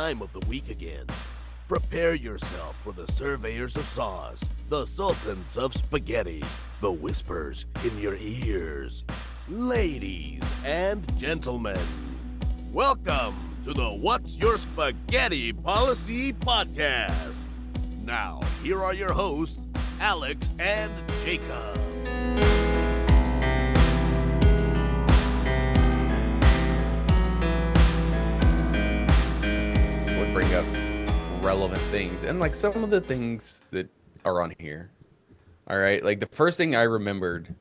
time of the week again. Prepare yourself for the surveyors of sauce, the sultans of spaghetti, the whispers in your ears. Ladies and gentlemen, welcome to the What's Your Spaghetti Policy podcast. Now, here are your hosts, Alex and Jacob. Would bring up relevant things, and like some of the things that are on here. All right, like the first thing I remembered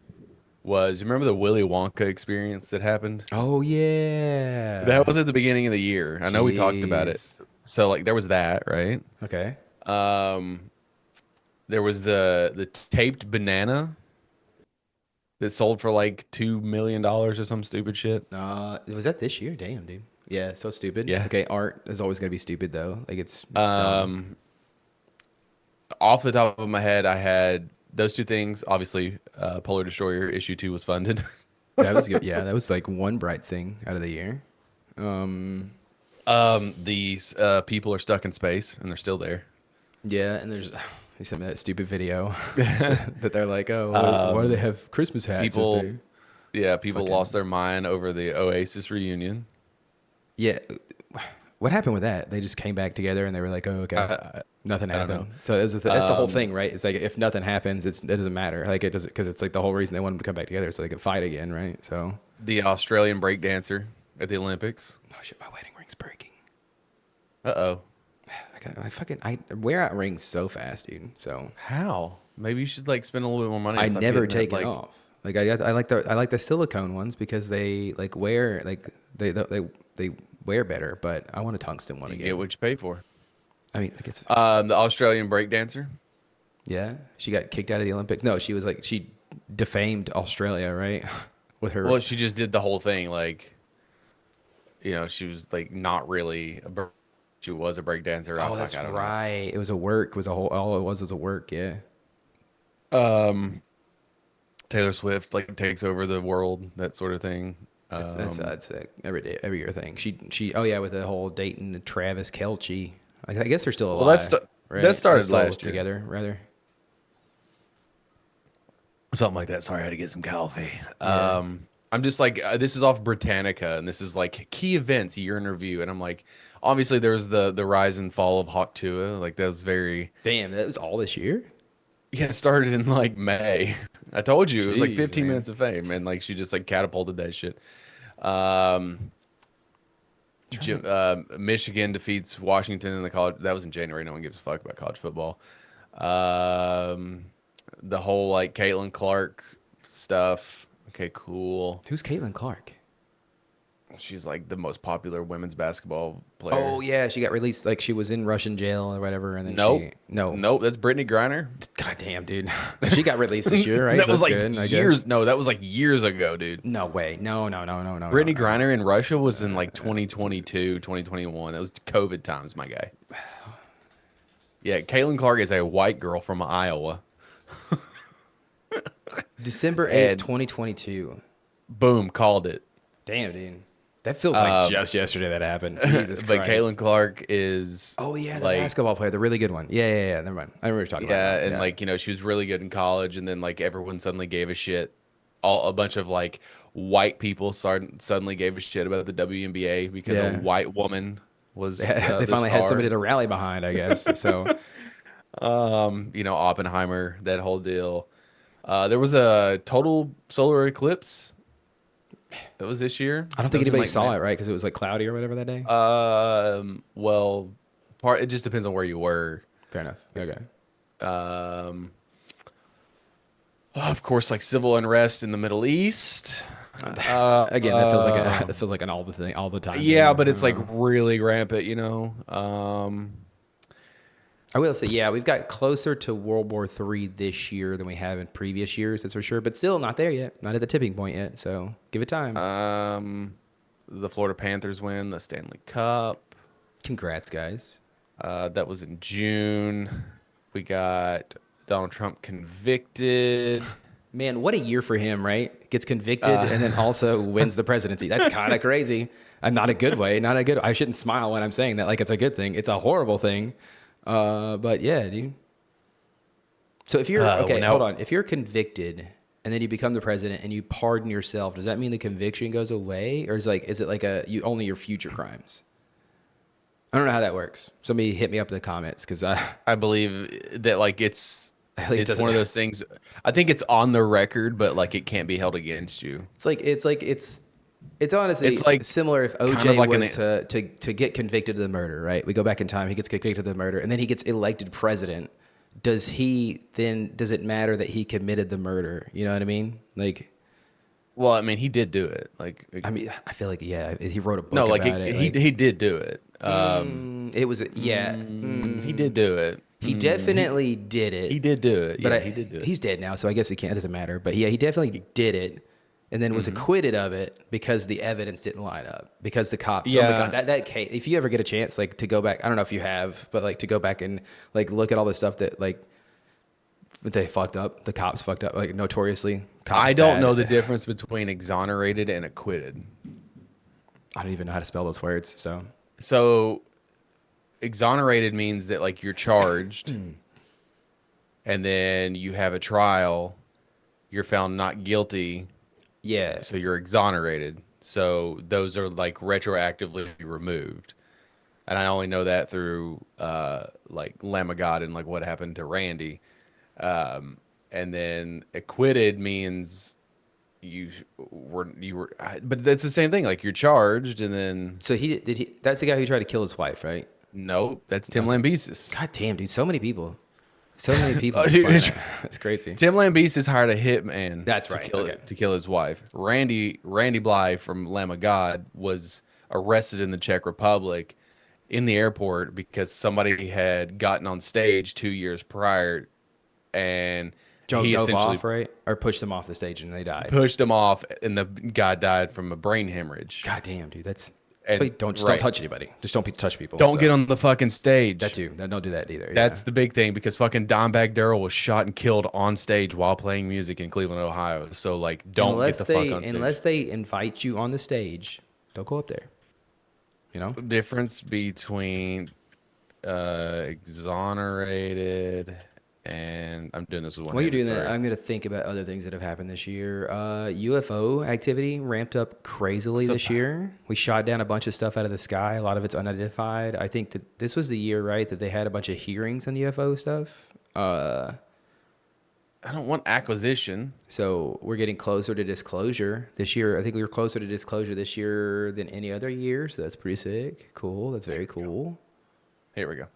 was, you remember the Willy Wonka experience that happened? Oh yeah. That was at the beginning of the year. I know we talked about it. Jeez. So like there was that, right? Okay. There was the taped banana that sold for like $2 million or some stupid shit. Was that this year? Damn, dude. Yeah, so stupid. Yeah. Okay, art is always gonna be stupid though. Like it's dumb. Off the top of my head, I had those two things. Obviously, Polar Destroyer issue 2 was funded. That was good. Yeah, that was like one bright thing out of the year. These people are stuck in space and they're still there. Yeah, and there's they sent me that stupid video that they're like, oh, why do they have Christmas hats? People lost their mind over the Oasis reunion. Yeah. What happened with that? They just came back together and they were like, "Oh, okay, nothing I don't happened." know. So that's the whole thing, right? It's like if nothing happens, it doesn't matter. Like it doesn't, because it's like the whole reason they want them to come back together so they can fight again, right? So The Australian breakdancer at the Olympics. oh shit, my wedding ring's breaking. Uh-oh. I wear out rings so fast, dude. So How? Maybe you should like spend a little bit more money. I and stop never getting take that, it off. Like I like the silicone ones because they like wear like they wear better. But I want a tungsten one You again. get what you pay for. I mean, like it's The Australian breakdancer. yeah. She got kicked out of the Olympics. No, she was like she defamed Australia, right? With her. Well, she just did the whole thing. Like, you know, she was like not really she was a breakdancer. Oh, that's right. It was a work. It was a whole. All it was a work. Yeah. Taylor Swift like takes over the world, that sort of thing. That's a every year thing. She oh yeah, with the whole dating Travis Kelce. I guess they're still alive. Well, right? that started They're still last year. together, rather. Something like that. Sorry, I had to get some coffee. Yeah. I'm just like, this is off Britannica, and this is like key events year in review, and I'm like, obviously there's the rise and fall of Hawk Tuah, like that was very. Damn, that was all this year. Yeah, it started in like May. I told you it was like Jeez, 15 man. minutes of fame, and like she just like catapulted that shit. Michigan defeats Washington in the college. That was in January. No one gives a fuck about college football. The whole like Caitlin Clark stuff. Okay, cool. Who's Caitlin Clark? She's like the most popular women's basketball player. Oh yeah, she got released. Like she was in Russian jail or whatever, and then Nope. Nope, that's Brittany Griner. God damn, dude. She got released this year, right? That was So like that's good, I years. guess. No, that was like years ago, dude. No way. No. Brittany Griner in Russia was in like 2022, 2021. That was COVID times, my guy. Yeah, Caitlin Clark is a white girl from Iowa. December 8th, And- 2022. Boom, called it. Damn, dude. That feels like just yesterday that happened. Jesus But Christ. Caitlin Clark is. Oh, yeah, the like, basketball player, the really good one. Yeah. Never mind. I remember you talking Yeah, about that. and like, you know, she was really good in college, and then like everyone suddenly gave a shit. A bunch of like white people suddenly gave a shit about the WNBA because Yeah. a white woman was. They the finally had star. somebody to rally behind, I guess. So, You know, Oppenheimer, that whole deal. There was a total solar eclipse that was this year. I don't think anybody saw it, right? Because it was like cloudy or whatever that day. Well, it just depends on where you were. Fair enough. Okay. Of course, like civil unrest in the Middle East. Again, that feels like an all the time. Yeah, thing. but it's like really rampant, you know. I will say, yeah, we've got closer to World War III this year than we have in previous years, that's for sure. But still not there yet. Not at the tipping point yet. So give it time. The Florida Panthers win the Stanley Cup. Congrats, guys. That was in June. We got Donald Trump convicted. Man, what a year for him, right? Gets convicted and then also wins the presidency. That's kind of crazy. Not a good way. Not a good. I shouldn't smile when I'm saying that. Like it's a good thing. It's a horrible thing. But yeah, dude. So if you're okay, hold on. If you're convicted and then you become the president and you pardon yourself, does that mean the conviction goes away, or is it like only your future crimes? I don't know how that works. Somebody hit me up in the comments because I believe that like it's doesn't- one of those things. I think it's on the record, but like it can't be held against you. It's honestly It's like similar if kind OJ of like was to get convicted of the murder, right? We go back in time, he gets convicted of the murder, and then he gets elected president. Does it matter that he committed the murder? You know what I mean? Like, Well, I mean, he did do it. Like, I mean, I feel like he wrote a book no, like about it. he did do it. It was He did do it. He definitely did it. He did do it. But Yeah, he did do it. He's dead now, so I guess it doesn't matter. But yeah, he definitely did it, and then was acquitted of it because the evidence didn't line up. Because the cops. Yeah. Oh my God, that case. If you ever get a chance, like to go back, I don't know if you have, but like to go back and like look at all the stuff that like they fucked up. The cops fucked up, like notoriously. Cops I don't bad. know the difference between exonerated and acquitted. I don't even know how to spell those words. So, exonerated means that like you're charged, and then you have a trial. You're found not guilty, Yeah. so you're exonerated. So those are like retroactively removed. And I only know that through like Lamb of God and like what happened to Randy. And then acquitted means you were, but that's the same thing. Like you're charged, and then So that's the guy who tried to kill his wife, right? no, that's Tim Lambesis. God damn, dude, so many people. So many people. Oh, explain dude. that. That's crazy. Tim Lambesis hired a hitman. That's right, okay. To kill his wife. Randy Bly from Lamb of God was arrested in the Czech Republic in the airport because somebody had gotten on stage 2 years prior, and Dove he essentially off, right? Or pushed them off the stage and they died. pushed him off, and the guy died from a brain hemorrhage. God damn, dude. That's And- why don't right. touch anybody. Just don't touch people. Don't So, get on the fucking stage. that too. Don't do that either. That's the big thing, because fucking Dimebag Darrell was shot and killed on stage while playing music in Cleveland, Ohio. So like, don't get the fuck on stage. Unless they invite you on the stage, don't go up there. You know? Difference between exonerated and I'm doing this with one. While you're hand, doing that, sorry. I'm going to think about other things that have happened this year. UFO activity ramped up crazily this year. We shot down a bunch of stuff out of the sky. A lot of it's unidentified. I think that this was the year, right, that they had a bunch of hearings on UFO stuff. I don't want acquisition. So we're getting closer to disclosure this year. I think we were closer to disclosure this year than any other year. So that's pretty sick. Cool. That's very cool. Here we go.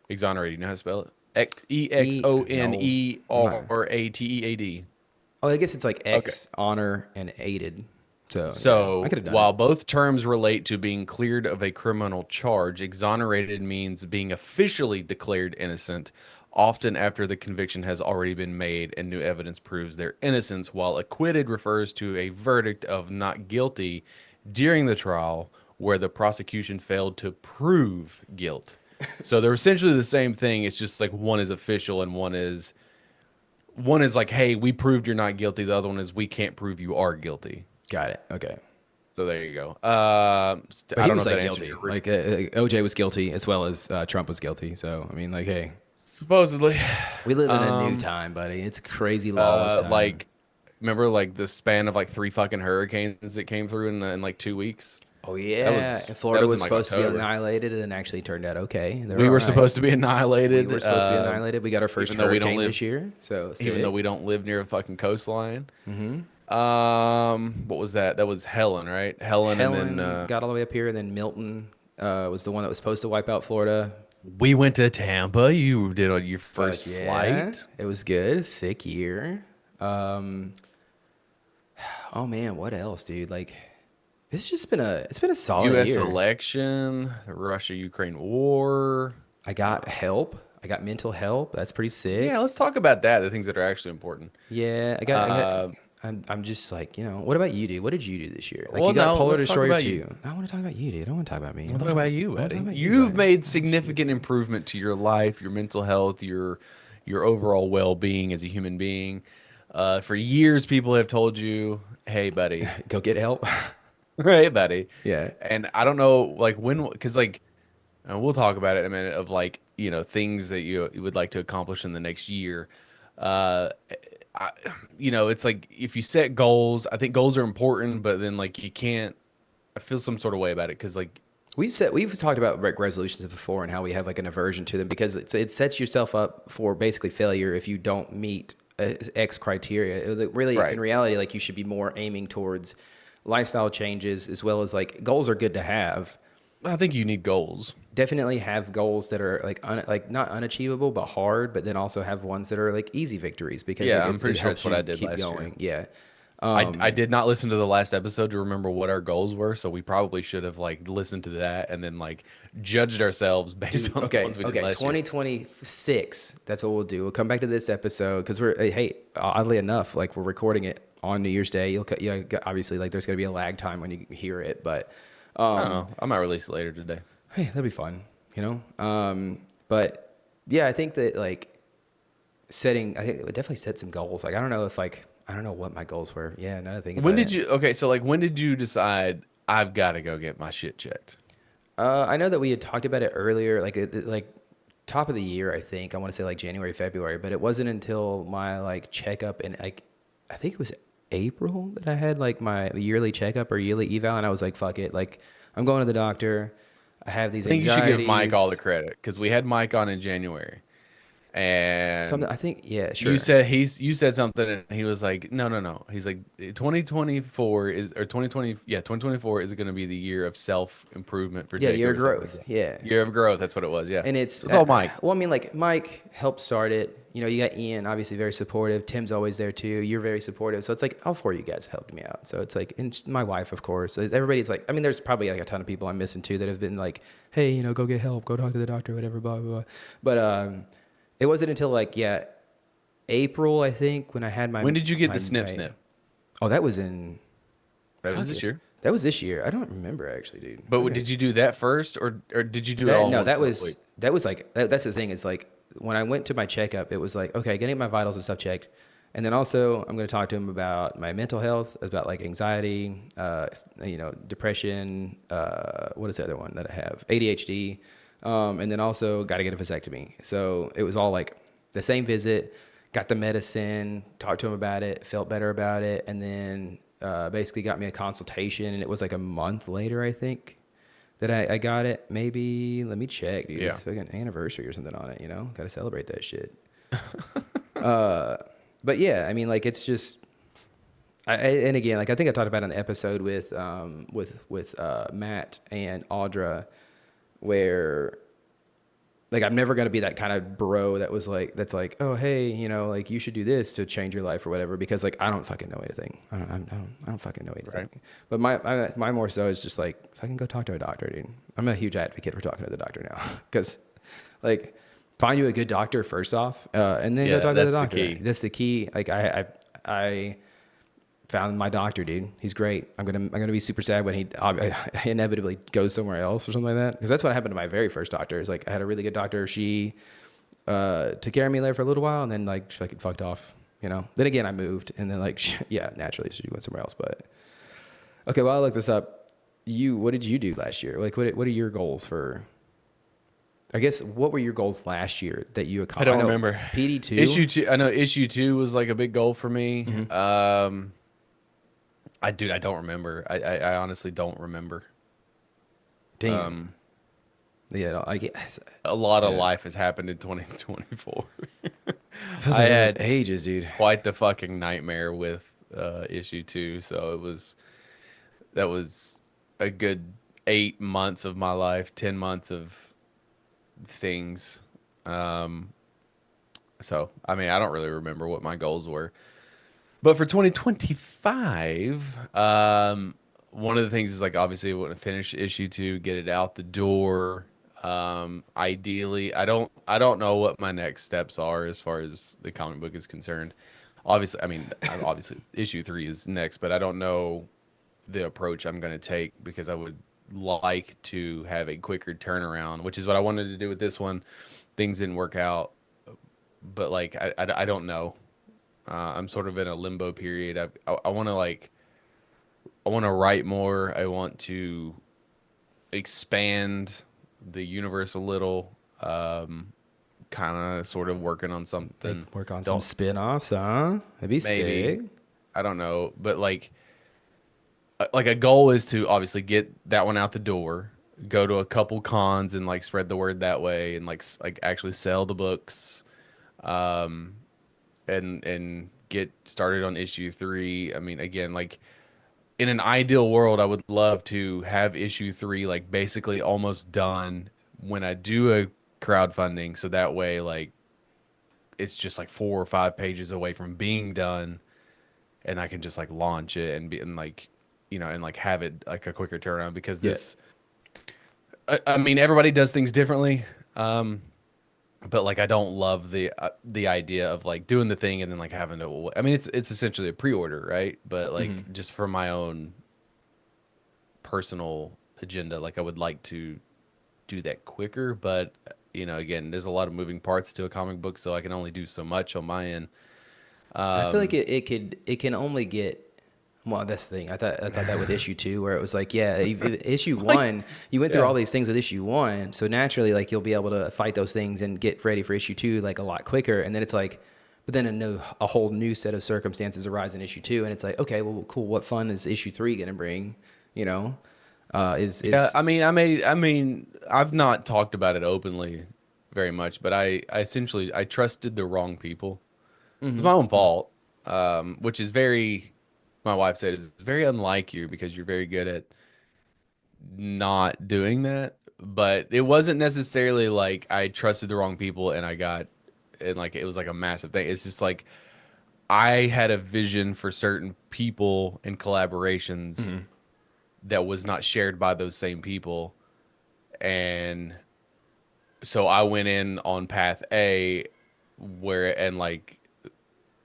Exonerated. You know how to spell it? EXONERATEAD. Oh, I guess it's like X, honor, and aided. So, So yeah, I could have done while it. both terms relate to being cleared of a criminal charge, exonerated means being officially declared innocent, often after the conviction has already been made and new evidence proves their innocence, while acquitted refers to a verdict of not guilty during the trial where the prosecution failed to prove guilt. So they're essentially the same thing. It's just like one is official and one is like, hey, we proved you're not guilty. The other one is we can't prove you are guilty. Got it. Okay. So there you go. But I he don't know was if like that answers guilty. your Like OJ was guilty as well as Trump was guilty. So I mean, like, hey, supposedly. we live in a new time, buddy. It's crazy lawless time. Like, remember like the span of like 3 fucking hurricanes that came through in like 2 weeks? oh yeah, was- and Florida that was was in, like, supposed to be October. annihilated, and then actually turned out okay. We were supposed to be annihilated. We were supposed to be annihilated. We got our first even though we don't hurricane live- this year. So even sick. though we don't live near a fucking coastline. What was that? That was Helen, right? Helen Helen and then got all the way up here, and then Milton was the one that was supposed to wipe out Florida. we went to Tampa. You did on your first Yeah, flight. It was good. Sick year. Oh man, what else, dude? Like, it's been a solid U.S. year. election, the Russia-Ukraine war. I got help. I got mental help. That's pretty sick. Yeah, let's talk about that. The things that are actually important. Yeah, I'm just like, you know, what about you, dude? What did you do this year? Like, Well, you got no, Polar let's talk Destroyer about 2. you. I want to talk about you, dude. I don't want to talk about me. What about you, I wanna buddy? talk about you, You've buddy. made significant improvement to your life, your mental health, your overall well-being as a human being. For years, people have told you, "Hey, buddy, Go get help. hey, buddy," Yeah. and I don't know, like when, because like, and we'll talk about it in a minute of like things that you would like to accomplish in the next year. Uh, I, it's like if you set goals, I think goals are important, but then like you can't. I feel some sort of way about it because like We've talked about resolutions before and how we have like an aversion to them because it sets yourself up for basically failure if you don't meet X criteria. Really, right. in reality, like you should be more aiming towards lifestyle changes as well as like goals are good to have. I think you need goals. Definitely have goals that are like not unachievable but hard, but then also have ones that are like easy victories because Yeah, like, I'm pretty sure helps that's what you I did keep last year. going. Yeah. I did not listen to the last episode to remember what our goals were, so we probably should have like listened to that and then like judged ourselves based on the Okay, ones we did okay. last year. 2026. That's what we'll do. We'll come back to this episode because hey, oddly enough, like we're recording it on New Year's Day. Obviously, like there's gonna be a lag time when you hear it, but I don't know. I might release it later today. hey, that'd be fun, But yeah, I think that like I think it would definitely set some goals. Like I don't know what my goals were. Yeah, another thing. When did you? Okay, so like when did you decide I've got to go get my shit checked? I know that we had talked about it earlier, like top of the year. I think I want to say like January, February, but it wasn't until my like checkup in like I think it was April that I had like my yearly checkup or yearly eval, and I was like, fuck it, like I'm going to the doctor. I have these I think anxieties. you should give Mike all the credit because we had Mike on in January, and Something I think, yeah, sure. you said something and he was like, no. He's like 2024 is or 2020 yeah 2024 is going to be the year of self improvement for Yeah, Jacob year or of something growth. like that. Yeah. Year of growth. That's what it was. Yeah, And it's all Mike. Well, I mean, like Mike helped start it. You got Ian, obviously very supportive. Tim's always there too. You're very supportive. So it's like all four of you guys helped me out. So it's like, and my wife, of course. Everybody's like, I mean, there's probably like a ton of people I'm missing too that have been like, hey, go get help, go talk to the doctor, whatever, blah blah blah. But it wasn't until like April, I think, when I had my. When did you get my the snip May. snip? Oh, that was in. That was fuck this it. year. That was this year. I don't remember actually, dude. But Okay. did you do that first, or did you do it all? No, in that one was week? that was like that's the thing is like when I went to my checkup, it was like okay, getting my vitals and stuff checked, and then also I'm going to talk to him about my mental health, about like anxiety, depression. What is the other one that I have? ADHD, and then also got to get a vasectomy. So it was all like the same visit. Got the medicine, talked to him about it, felt better about it, and then basically got me a consultation. And it was like a month later, I think, that I got it. Maybe let me check, dude. Yeah. It's like an anniversary or something on it. Got to celebrate that shit. But yeah, I mean, like it's just. And again, like I think I talked about it on the episode with Matt and Audra, where like I'm never gonna be that kind of bro that's like, oh hey, like you should do this to change your life or whatever, because like I don't fucking know anything. I don't fucking know anything. Right. But my more so is just like fucking go talk to a doctor, dude. I'm a huge advocate for talking to the doctor now, because like find you a good doctor first off, and then go talk to the doctor. Key. That's the key. Like I found my doctor, dude. He's great. I'm gonna be super sad when he inevitably goes somewhere else or something like that. Because that's what happened to my very first doctor. Is like I had a really good doctor. She took care of me there for a little while, and then like she fucking fucked off. Then again I moved, and then like naturally she went somewhere else. But okay, while I look this up, what did you do last year? Like what are your goals for? I guess what were your goals last year that you accomplished? I don't remember. PD2. Issue 2. I know issue 2 was like a big goal for me. Mm-hmm. I don't remember. I honestly don't remember. Damn. I guess. A lot of life has happened in 2024. Feels I like had ages, dude. quite the fucking nightmare with issue 2. So that was a good 8 months of my life, 10 months of things. So I mean, I don't really remember what my goals were. But for 2025, one of the things is like obviously I want to finish issue 2, get it out the door. Ideally, I don't know what my next steps are as far as the comic book is concerned. Obviously, I mean, obviously issue 3 is next, but I don't know the approach I'm going to take, because I would like to have a quicker turnaround, which is what I wanted to do with this one. Things didn't work out, but like I don't know. I'm sort of in a limbo period. I want to I want to write more. I want to expand the universe a little. Kind of sort of working on something. Like work on some Don't spin-offs, huh? That'd be maybe sick. I don't know, but like a goal is to obviously get that one out the door, go to a couple cons and like spread the word that way, and like actually sell the books, and get started on issue 3. I mean, again, like in an ideal world, I would love to have issue 3 like basically almost done when I do a crowdfunding, so that way like it's just like 4 or 5 pages away from being done, and I can just like launch it and be and like and like have it like a quicker turnaround because Yeah. this. I mean, everybody does things differently. But like I don't love the idea of like doing the thing and then like having to. I mean, it's essentially a pre-order, right? But like just for my own personal agenda, like I would like to do that quicker. But again, there's a lot of moving parts to a comic book, so I can only do so much on my end. I feel like it can only get. Well, that's the thing. I thought that with issue 2, where it was like, yeah, issue 1, you went through Yeah. all these things with issue 1, so naturally, like you'll be able to fight those things and get ready for issue 2 like a lot quicker. And then it's like, but then a whole new set of circumstances arise in issue 2, and it's like, okay, well, cool. What fun is issue 3 gonna bring? You know, is Yeah, I mean, I've not talked about it openly very much, but I essentially I trusted the wrong people. It's my own fault, which is very. My wife said is very unlike you because you're very good at not doing that. But it wasn't necessarily like I trusted the wrong people and like it was like a massive thing. It's just like I had a vision for certain people and collaborations that was not shared by those same people. And so I went in on path A and like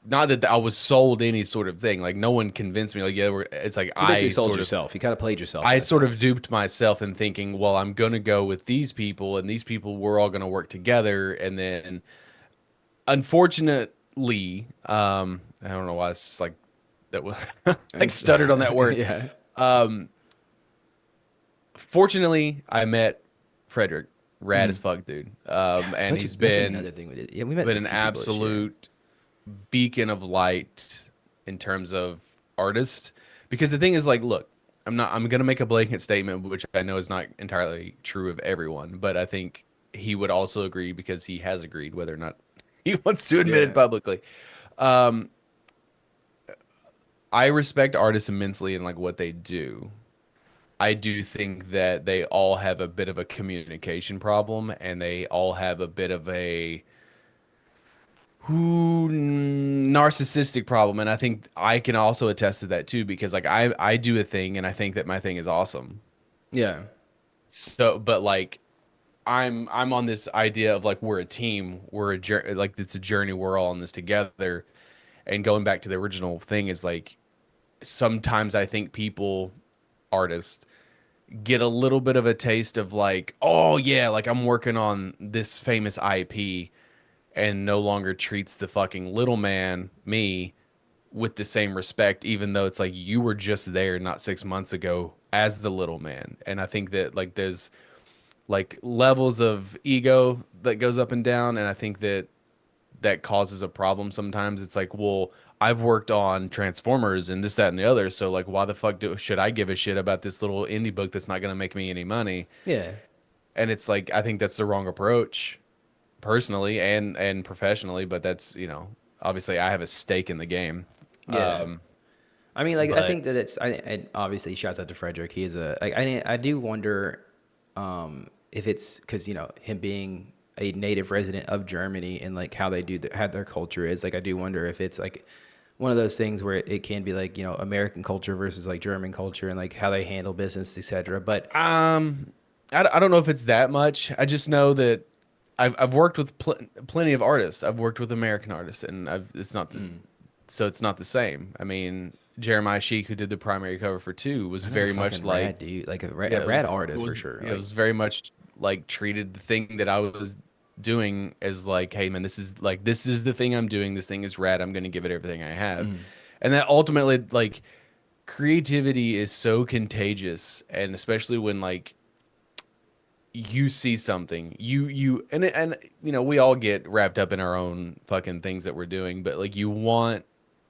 not that I was sold any sort of thing. Like no one convinced me. Like it's like you basically sold sort of yourself. You kind of played yourself. I in a sort of sense. duped myself in thinking, well, I'm gonna go with these people, and these people we're all gonna work together, and then unfortunately, I don't know why it's just like that was like stuttered on that word. Yeah. Fortunately, I met Frederick, rad as fuck, dude. And he's That's been another thing we did. Yeah, we met been a an few people this year. absolute beacon of light in terms of artist. Because the thing is, like, look, I'm gonna make a blanket statement, which I know is not entirely true of everyone, but I think he would also agree because he has agreed, whether or not he wants to admit Yeah. it publicly. I respect artists immensely in like what they do. I do think that they all have a bit of a communication problem, and they all have a bit of a narcissistic problem. And I think I can also attest to that too, because like I do a thing and I think that my thing is awesome. Yeah. So, but like I'm on this idea of like we're a team, we're a journey, like it's a journey, we're all on this together. And going back to the original thing is like sometimes I think people, artists, get a little bit of a taste of like, oh yeah, like I'm working on this famous IP, and no longer treats the fucking little man, me, with the same respect, even though it's like you were just there not 6 months ago as the little man. And I think that like there's like levels of ego that goes up and down, and I think that that causes a problem sometimes. It's like, well, I've worked on Transformers and this, that, and the other, so like why the fuck should I give a shit about this little indie book that's not gonna make me any money? Yeah. And it's like I think that's the wrong approach, personally and professionally. But that's obviously I have a stake in the game. Yeah. I mean, like, I think but that I obviously shouts out to Frederick. He is I do wonder if it's because, him being a native resident of Germany and like how they how their culture is. Like, I do wonder if it's like one of those things where it can be like, American culture versus like German culture and like how they handle business, etc. But I don't know if it's that much. I just know that I've worked with plenty of artists. I've worked with American artists, and it's not this, so it's not the same. I mean, Jeremiah Sheik, who did the primary cover for 2, was very much fucking like rad dude, like a yeah, rad it artist was, for sure. It was very much like treated the thing that I was doing as like, hey man, this is the thing I'm doing. This thing is rad. I'm going to give it everything I have. And that ultimately, like, creativity is so contagious, and especially when like you see something, and you know, we all get wrapped up in our own fucking things that we're doing, but like you want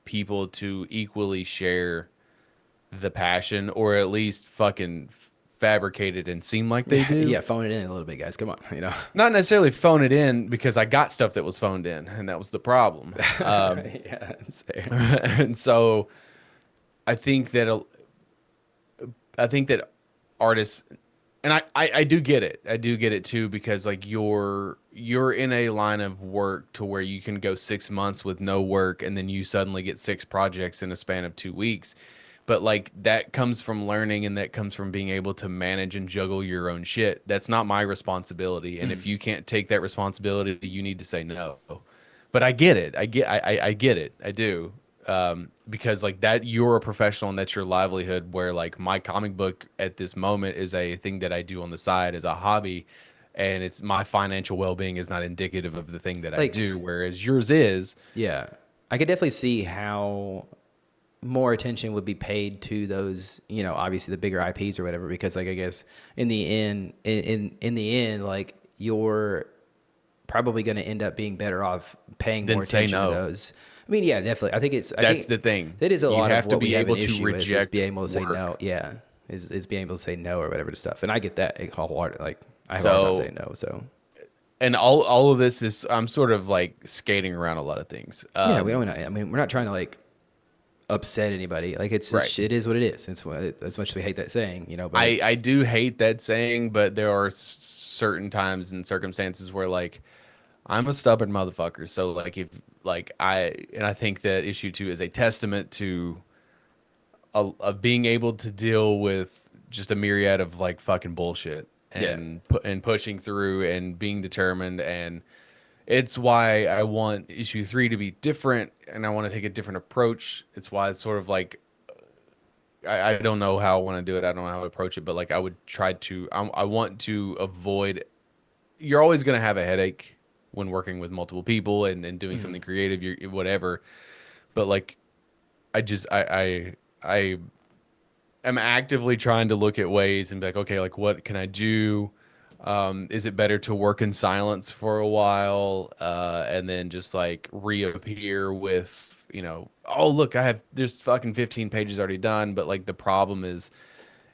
people to equally share the passion, or at least fucking fabricate it and seem like they do. Yeah, phone it in a little bit, guys. Come on, you know. Not necessarily phone it in, because I got stuff that was phoned in, and that was the problem. Yeah, that's fair. And so I think that artists, and I do get it. I do get it too, because like you're in a line of work to where you can go 6 months with no work, and then you suddenly get 6 projects in a span of 2 weeks. But like that comes from learning, and that comes from being able to manage and juggle your own shit. That's not my responsibility. And if you can't take that responsibility, you need to say no. But I get it. I get it. I do. Because like that, you're a professional and that's your livelihood, where like my comic book at this moment is a thing that I do on the side as a hobby, and it's my financial well-being is not indicative of the thing that I Like- do, whereas yours is. Yeah, I could definitely see how more attention would be paid to those, you know, obviously the bigger IPs or whatever, because like I guess in the end, in the end, like you're probably going to end up being better off paying Then more say attention no. to those. I mean, yeah, definitely. I think That's the thing. That is a You lot have of to what be we have able an to issue with, is reject being able to say work. no. Yeah, is being able to say no or whatever to stuff, and I get that wholeheartedly. Like I have a hard time So- saying no. So And all of this is, I'm sort of like skating around a lot of things. yeah, we don't. I mean, we're not trying to like upset anybody. Like Right. it is what it is. It's what as much as we hate that saying, you know. But I do hate that saying, but there are certain times and circumstances where like I'm a stubborn motherfucker. So like if like I think that issue 2 is a testament to of being able to deal with just a myriad of like fucking bullshit, and and pushing through and being determined. And it's why I want issue 3 to be different, and I want to take a different approach. It's why it's sort of like I don't know how I want to do it. I don't know how to approach it, but like I would try to. I want to avoid. You're always going to have a headache when working with multiple people and doing something creative. You're whatever, but like I am actively trying to look at ways and be like, okay, like what can I do? Is it better to work in silence for a while, and then just like reappear with, you know, oh look, there's fucking 15 pages already done, but like the problem is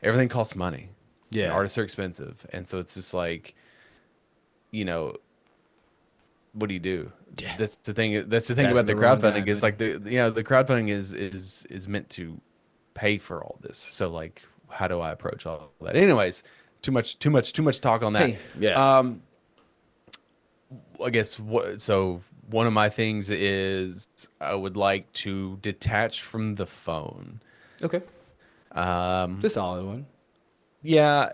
everything costs money. Yeah. And artists are expensive, and so it's just like, you know, what do you do? Yeah. That's the thing. That's the thing That's about the the wrong crowdfunding guy, is like the crowdfunding is meant to pay for all this. So like, how do I approach all that? Anyways, too much talk on that. Hey, yeah. I guess so one of my things is I would like to detach from the phone. Okay. It's a solid one. Yeah,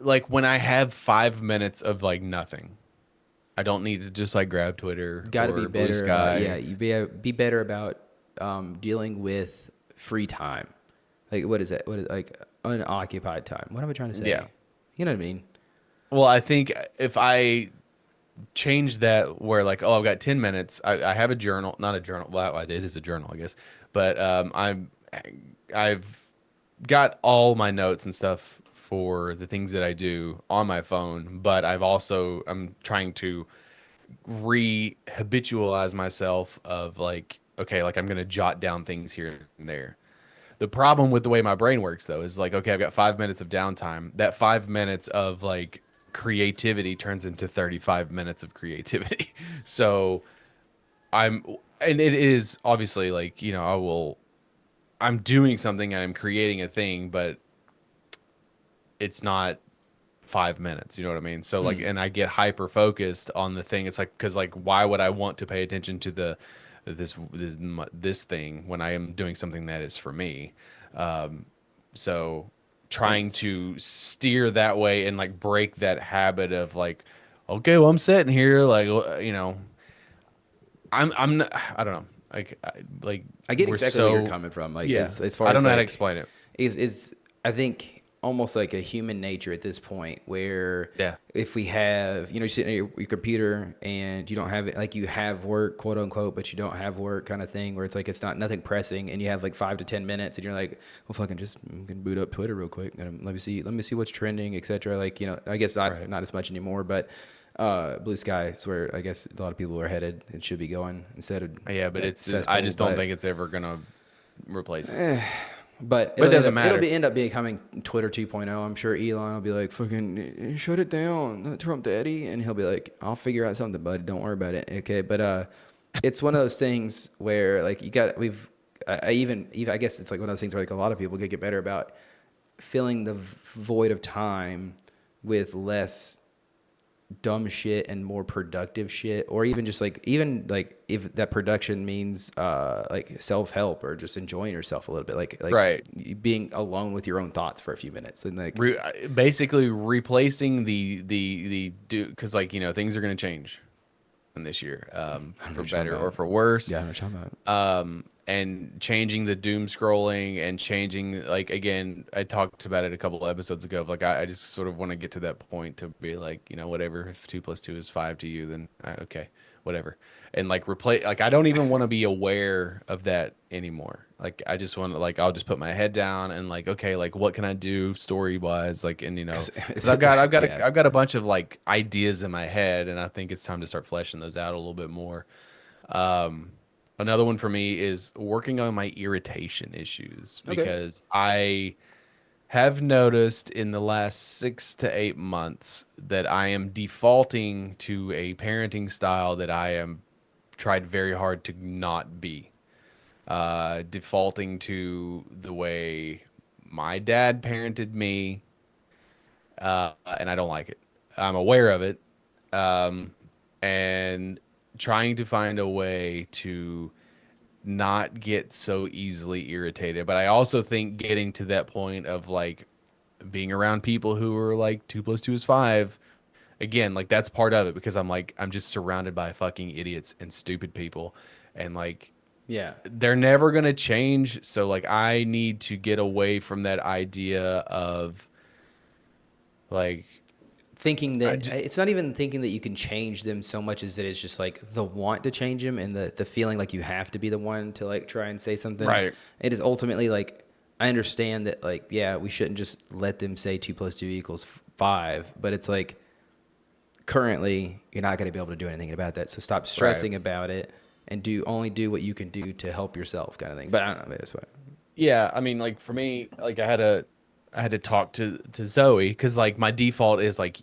like when I have 5 minutes of like nothing, I don't need to just like grab Twitter. Got to or be Blue better. Sky. You be better about dealing with free time. Like what is that? What is like unoccupied time? What am I trying to say? Yeah. You know what I mean? Well, I think if I change that where like, oh, I've got 10 minutes, I have a journal, not a journal. Well, it is a journal, I guess. But I've got all my notes and stuff for the things that I do on my phone, but I'm trying to re-habitualize myself of like, okay, like I'm going to jot down things here and there. The problem with the way my brain works though is like, okay, I've got 5 minutes of downtime. That 5 minutes of like creativity turns into 35 minutes of creativity. So and it is obviously like, you know, I'm doing something and I'm creating a thing, but it's not 5 minutes. You know what I mean? So like, and I get hyper focused on the thing. It's like, cause like, why would I want to pay attention to this thing when I am doing something that is for me? So trying to steer that way and like break that habit of like, okay, well I'm sitting here like, you know, I'm not, I don't know. I I get we're exactly where you're coming from. Like yeah, as far I as don't know how to like, explain it. is I think almost like a human nature at this point where Yeah. if we have, you sit at your computer and you don't have it, like you have work, quote unquote, but you don't have work kind of thing where it's like, it's not nothing pressing and you have like 5 to 10 minutes and you're like, well, fucking just I'm gonna boot up Twitter real quick. And let me see what's trending, etc. Like, I guess not as much anymore, but Blue Sky is where I guess a lot of people are headed and should be going instead of. Yeah, but I just don't think it's ever gonna replace it. But it doesn't matter. It'll end up becoming Twitter 2.0. I'm sure Elon will be like, fucking shut it down, Trump daddy. And he'll be like, I'll figure out something, bud. Don't worry about it. Okay. But it's one of those things where like I guess it's like one of those things where like a lot of people could get better about filling the void of time with less dumb shit and more productive shit, or even just like if that production means like self-help or just enjoying yourself a little bit, like right, being alone with your own thoughts for a few minutes and like basically replacing the because like things are going to change in this year, for better or for worse. Yeah, I know what you're talking about. And changing the doom scrolling and changing, like, again, I talked about it a couple of episodes ago of like I just sort of want to get to that point to be like, whatever, if 2 + 2 is 5 to you, then okay, whatever. And like replace, like, I don't even want to be aware of that anymore. Like, I just want to, like, I'll just put my head down and like, okay, like, what can I do story wise, like, and 'cause I've got a bunch of like ideas in my head, and I think it's time to start fleshing those out a little bit more. Another one for me is working on my irritation issues, because I have noticed in the last 6 to 8 months that I am defaulting to a parenting style that I am tried very hard to not be. Defaulting to the way my dad parented me, and I don't like it. I'm aware of it, and trying to find a way to not get so easily irritated. But I also think getting to that point of like being around people who are like 2 + 2 is 5, again, like that's part of it, because I'm just surrounded by fucking idiots and stupid people, and like, yeah, they're never going to change. So like, I need to get away from that idea of like thinking that it's not even thinking that you can change them so much as that it's just like the want to change them and the feeling like you have to be the one to like try and say something. Right. It is ultimately like, I understand that like, yeah, we shouldn't just let them say 2 + 2 = 5, but it's like currently you're not going to be able to do anything about that. So stop stressing about it and only do what you can do to help yourself, kind of thing. But I don't know, maybe that's what. Yeah, I mean, like for me, like I had to talk to Zoe, because like my default is like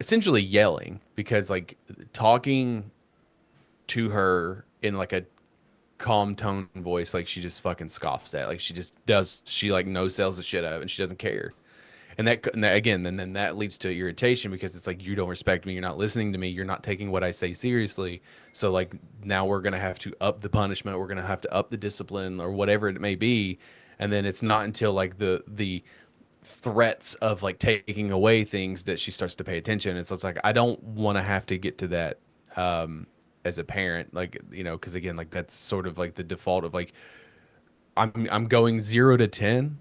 essentially yelling, because like talking to her in like a calm tone voice, like she just fucking scoffs at, like she like no sells the shit out of it, and she doesn't care. And that again, then that leads to irritation, because it's like, you don't respect me, you're not listening to me, you're not taking what I say seriously. So like, now we're gonna have to up the punishment, we're gonna have to up the discipline, or whatever it may be. And then it's not until like the threats of like taking away things that she starts to pay attention. It's like, I don't want to have to get to that as a parent, like, because again, like that's sort of like the default of like, I'm going 0 to 10,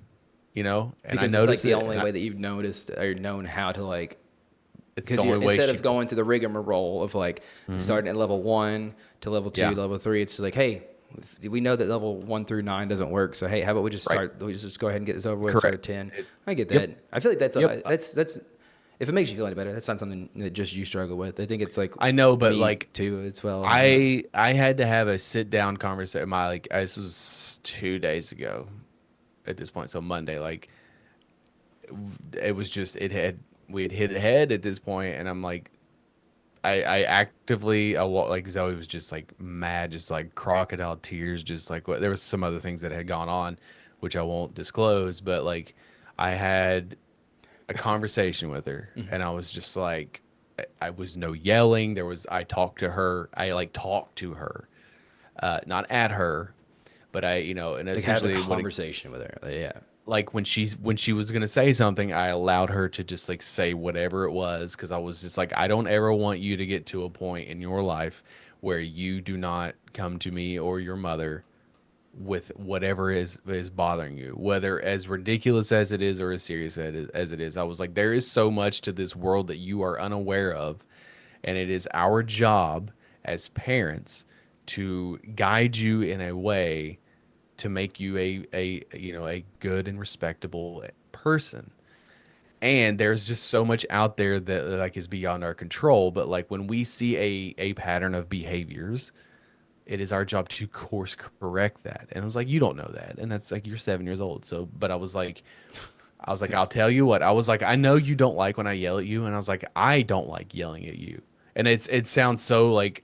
and because I notice it's like the only way that you've noticed or known how to like. It's the Because only way instead of going through the rigmarole of like starting at level 1 to level 2, level 3, it's just like, hey, we know that level 1 through 9 doesn't work. So hey, how about we just start? We just go ahead and get this over with. Start at 10. I get that. I feel like that's if it makes you feel any better, that's not something that just you struggle with. I think it's like, I know, but me like too as well. I had to have a sit down conversation. This was 2 days ago at this point, so Monday. Like, it was just we had hit ahead at this point, and I'm like, I actively like, Zoe was just like mad, just like crocodile tears, just like there was some other things that had gone on, which I won't disclose, but like I had a conversation with her, and I was just like, I was no yelling. I talked to her. I like talked to her, not at her, but and like essentially have a conversation with her. Yeah. Like when she was gonna say something, I allowed her to just like say whatever it was, because I was just like, I don't ever want you to get to a point in your life where you do not come to me or your mother with whatever is bothering you, whether as ridiculous as it is or as serious as it is. I was like, there is so much to this world that you are unaware of, and it is our job as parents to guide you in a way to make you a you know, a good and respectable person. And there's just so much out there that like is beyond our control, but like when we see a pattern of behaviors, it is our job to course correct that. And I was like, you don't know that. And that's like, you're 7 years old. So, but I was like, I'll tell you what. I was like, I know you don't like when I yell at you. And I was like, I don't like yelling at you. And it sounds so like,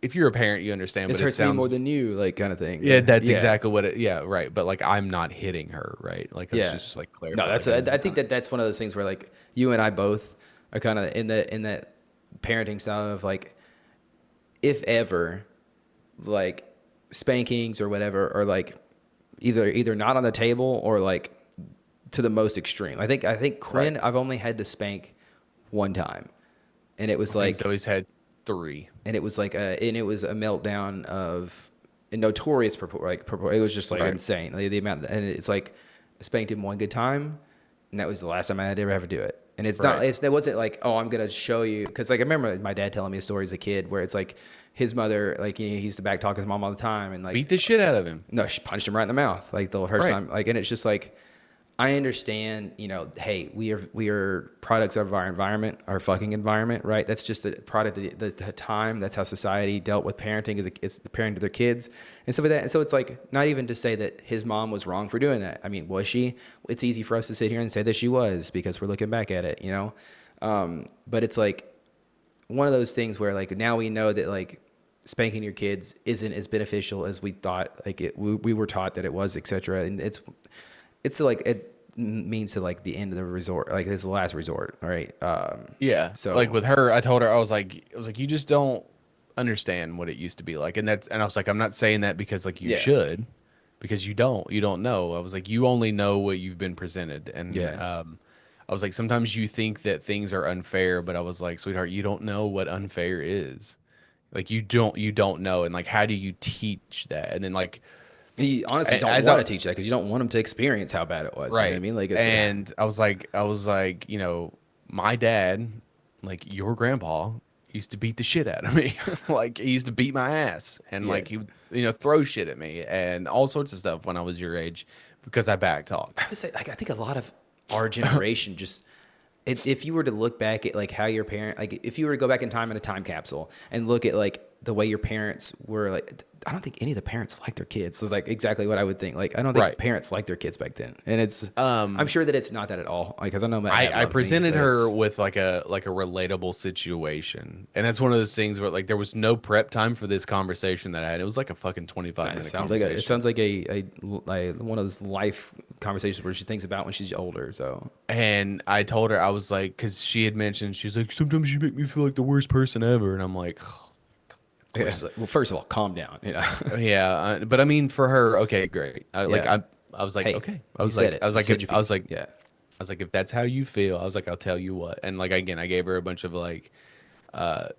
if you're a parent, you understand, This but it hurts me sounds more than you, like kind of thing. yeah, that's exactly what it, yeah, right. But like, I'm not hitting her, right? Like, it's Yeah. just like clarify. No, that's like, I think that's one of those things where like you and I both are kind of in that parenting style of like, if ever, like spankings or whatever are like either not on the table or like to the most extreme. I think Quinn, Right. I've only had to spank one time, and it was like he's always had 3. and it was like and it was a meltdown of a notorious it was just like Right. insane, like, the amount, and it's like I spanked him one good time, and that was the last time I had to ever do it. And it's not, Right. it wasn't like, oh, I'm gonna show you, because like I remember my dad telling me a story as a kid where it's like his mother, like he used to back talk his mom all the time, and like Beat the shit out of him. no, she punched him right in the mouth, like the first Right. time. Like, and it's just like, I understand, you know, hey, we are products of our environment, our fucking environment, right? That's just a product of the time. That's how society dealt with parenting, it's the parenting to their kids and stuff like that. And so it's like, not even to say that his mom was wrong for doing that. I mean, was she? It's easy for us to sit here and say that she was because we're looking back at it, you know? But it's like one of those things where like now we know that like spanking your kids isn't as beneficial as we thought. Like we were taught that it was, etc. And it's like it means to like the end of the resort, like it's the last resort, right? Yeah. So- like with her, I told her, I was like, you just don't understand what it used to be like. And I was like, I'm not saying that because like you Yeah. should, because you don't know. I was like, you only know what you've been presented. And, Yeah. I was like, sometimes you think that things are unfair, but I was like, sweetheart, you don't know what unfair is. Like you don't know. And like, how do you teach that? And then like, You honestly don't As want I- to teach that because you don't want them to experience how bad it was. You know right. what I mean? Like, it's, and I was like, you know, my dad, like your grandpa, used to beat the shit out of me. Like he used to beat my ass, and Yeah. like he would, you know, throw shit at me and all sorts of stuff when I was your age because I back talked. I would say, like, I think a lot of our generation just, if you were to look back at like how your parent, like if you were to go back in time in a time capsule and look at like the way your parents were, like, I don't think any of the parents like their kids. So it's like exactly what I would think. Like, I don't think Right. parents like their kids back then. And it's, I'm sure that it's not that at all. Like, cause I know my I presented her with like a relatable situation, and that's one of those things where like there was no prep time for this conversation that I had. It was like a fucking 25-minute conversation. It sounds like a one of those life conversations where she thinks about when she's older. So And I told her, I was like, because she had mentioned, she's like, sometimes you make me feel like the worst person ever, and I'm like. yeah, it's like, well, first of all, calm down. You know? Yeah, but I mean, for her, okay, great. I Yeah. was like, Hey, okay. I you was said like, it. I was You like, said your I was piece. like, Yeah. I was like, if that's how you feel, I was like, I'll tell you what. And like again, I gave her a bunch of like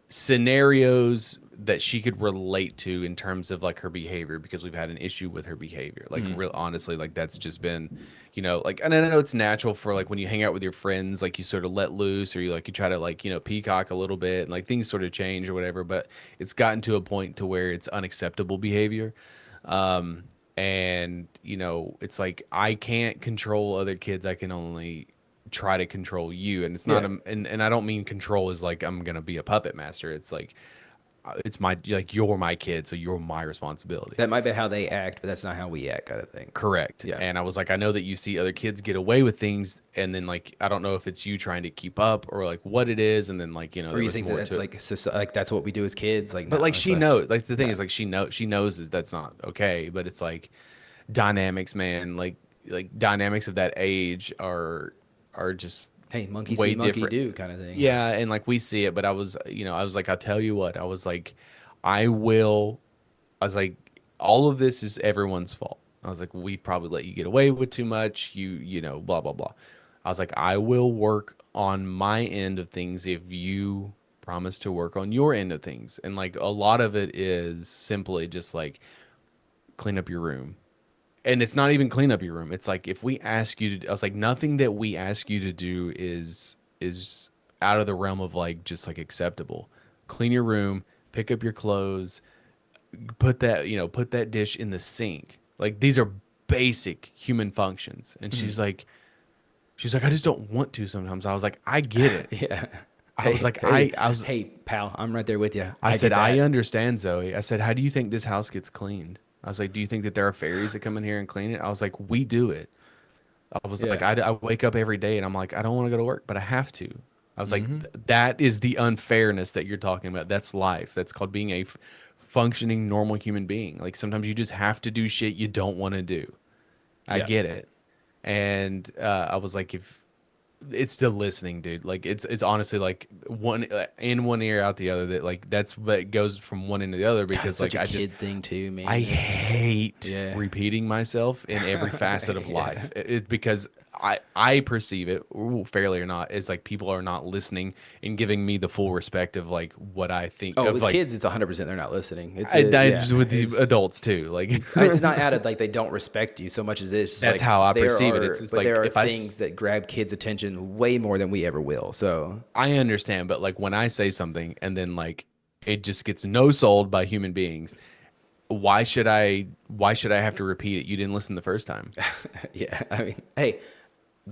scenarios that she could relate to in terms of like her behavior because we've had an issue with her behavior. Like real honestly, like that's just been, you know, like, and I know it's natural for like when you hang out with your friends, like you sort of let loose or you try to like, you know, peacock a little bit and like things sort of change or whatever, but it's gotten to a point to where it's unacceptable behavior. And you know, it's like I can't control other kids. I can only try to control you. And it's not Yeah. and I don't mean control is like I'm gonna be a puppet master. It's like it's my, like, you're my kid, so you're my responsibility. That might be how they act, but that's not how we act, kind of thing. Correct. Yeah. And I was like, I know that you see other kids get away with things, and then like I don't know if it's you trying to keep up or like what it is, and then like, you know, Or there you was think more that to it's it. like that's what we do as kids, like. But no, like it's she knows, like the thing is like she knows that that's not okay, but it's like dynamics, man, like dynamics of that age are just Hey, monkey way see, monkey different. do, kind of thing. Yeah, and like we see it, but I was, you know, I was like, I'll tell you what, I was like, I will, I was like, all of this is everyone's fault. I was like, we probably let you get away with too much, you know, blah blah blah. I was like, I will work on my end of things if you promise to work on your end of things, and like a lot of it is simply just like clean up your room, and it's not even clean up your room. It's like if we ask you to, I was like, nothing that we ask you to do is out of the realm of like just like acceptable. Clean your room, pick up your clothes, put that dish in the sink. Like these are basic human functions. And she's like, I just don't want to sometimes. I was like, I get it. Yeah. I was like, I was, hey, pal, I'm right there with you. I said, get that. I understand, Zoe. I said, how do you think this house gets cleaned? I was like, do you think that there are fairies that come in here and clean it? I was like, we do it. I was like, I wake up every day and I'm like, I don't want to go to work, but I have to. I was like, that is the unfairness that you're talking about. That's life. That's called being a functioning, normal human being. Like sometimes you just have to do shit you don't want to do. I get it. And I was like, if it's still listening, dude. Like it's honestly like one in one ear out the other. That like that's what goes from one end to the other because God, like I kid just thing too, man. I hate Yeah. repeating myself in every facet of life. It's because I perceive it, fairly or not, as like people are not listening and giving me the full respect of like what I think. Oh, of, with like, kids, it's 100% they're not listening. It's just with these adults too. Like it's not out of like they don't respect you so much as this. That's how I perceive it. It's just like there are if I things that grab kids' attention way more than we ever will. So I understand, but like when I say something and then like it just gets no sold by human beings, why should I have to repeat it? You didn't listen the first time. yeah, I mean, hey,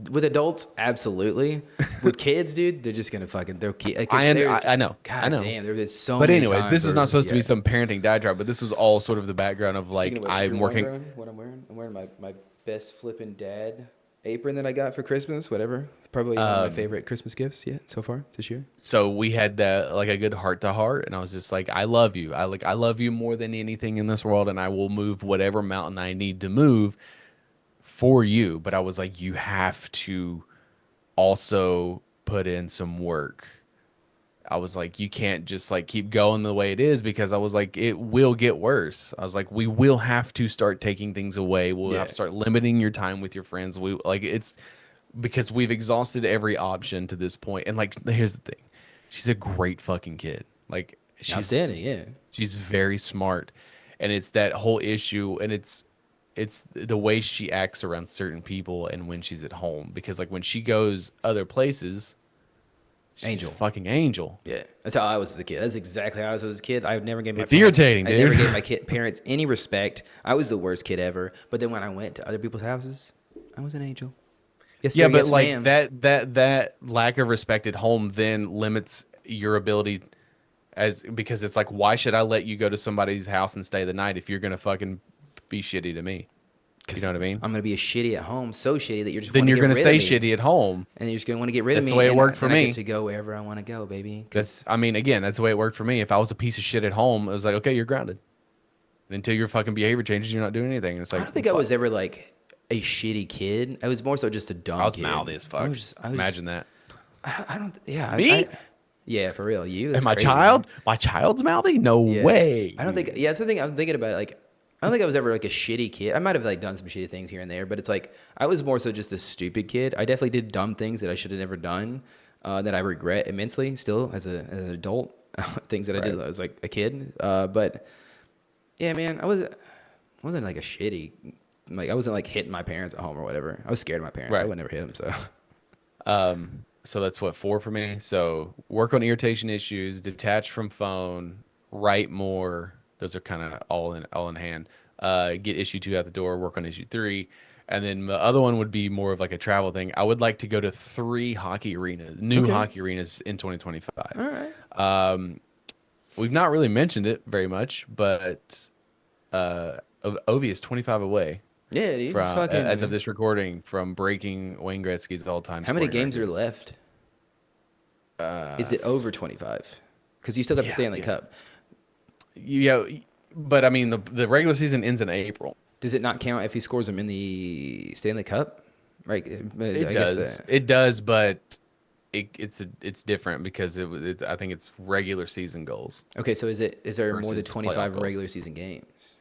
with adults, absolutely. With kids, dude, they're just gonna fucking they're. I know. God I know. damn, there's so. But many anyways, times this is where- not supposed to be some parenting diatribe, but this was all sort of the background of like Speaking of which, if I'm you're working. wondering what I'm wearing my best flipping dad apron that I got for Christmas. Whatever, probably one of my favorite Christmas gifts yet so far this year. So we had like a good heart to heart, and I was just like, I love you. I love you more than anything in this world, and I will move whatever mountain I need to move for you. But I was like, you have to also put in some work. I was like, you can't just like keep going the way it is because I was like, it will get worse. I was like, we will have to start taking things away. We'll have to start limiting your time with your friends. We like it's because we've exhausted every option to this point. And like, here's the thing, she's a great fucking kid. Like she's Outstanding, yeah. she's very smart, and it's that whole issue, and it's the way she acts around certain people and when she's at home because like when she goes other places. She's a fucking angel. Yeah, that's how I was as a kid. That's exactly how I was as a kid. I never gave my It's irritating, I never dude. gave my parents any respect. I was the worst kid ever. But then when I went to other people's houses, I was an angel. Yes, sir, Yeah, but yes, like ma'am. that lack of respect at home then limits your ability because it's like, why should I let you go to somebody's house and stay the night if you're gonna fucking be shitty to me? You know what I mean? I'm gonna be a shitty at home, so shitty that you're just Then you're gonna stay rid of me. shitty at home. And you're just gonna want to get rid of me. That's the way it and worked for then I me. get to go wherever I want to go, baby. That's the way it worked for me. If I was a piece of shit at home, it was like, okay, you're grounded. And until your fucking behavior changes, you're not doing anything. And it's like I don't think I was ever like a shitty kid. I was more so just a dumb I was kid. mouthy as fuck. Imagine that. I don't. Yeah. Me? Yeah, for real. You. And That's my crazy, child? man. My child's mouthy? No Yeah. way. I don't think. Yeah, that's the thing I'm thinking about. Like, I don't think I was ever like a shitty kid. I might have like done some shitty things here and there, but it's like I was more so just a stupid kid. I definitely did dumb things that I should have never done, that I regret immensely still as an adult. Things that I did when I was like a kid. But yeah, man, I wasn't like a shitty. Like I wasn't like hitting my parents at home or whatever. I was scared of my parents. Right. I would never hit them. So. So that's what 4 for me. So work on irritation issues, detach from phone, write more. Those are kind of all in hand. Get issue 2 out the door, work on issue 3. And then the other one would be more of like a travel thing. I would like to go to 3 hockey arenas, new hockey arenas in 2025. All right. We've not really mentioned it very much, but Ovi is 25 away Yeah, dude. from, Fucking, as of this recording, from breaking Wayne Gretzky's all-time how many scoring games record. are left? Is it over 25? Because you still got the Stanley Cup. Yeah, but I mean the regular season ends in April. Does it not count if he scores them in the Stanley Cup? Right. It does. It does, but it's different because I think it's regular season goals. Okay, so is there more than Versus 25 playoff goals. regular season games?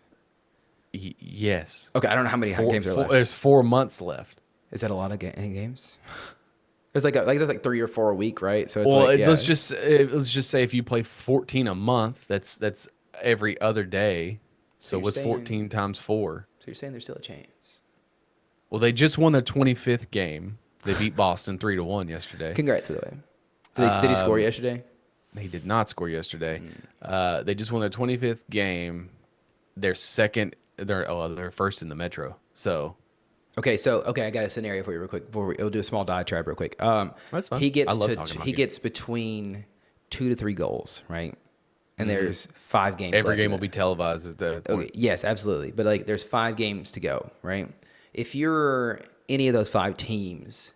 Yes. Okay, I don't know how many games are left. There's 4 months left. Is that a lot of games? There's like 3 or 4 a week, right? So it's Well, like, yeah. let's just say if you play 14 a month, that's every other day. So you're what's saying- 14 times 4? So you're saying there's still a chance? Well, they just won their 25th game. They beat Boston 3-1 yesterday. Congrats, by the way. Did he score yesterday? He did not score yesterday. Hmm. They just won their 25th game. They're first in the Metro. So Okay, I got a scenario for you real quick. We'll do a small diatribe real quick. That's fine. He gets I love talking about he games. gets between 2 to 3 goals, right? And there's 5 games. every left game in will it. be televised at that point. Okay, yes, absolutely. But like, there's 5 games to go, right? If you're any of those 5 teams,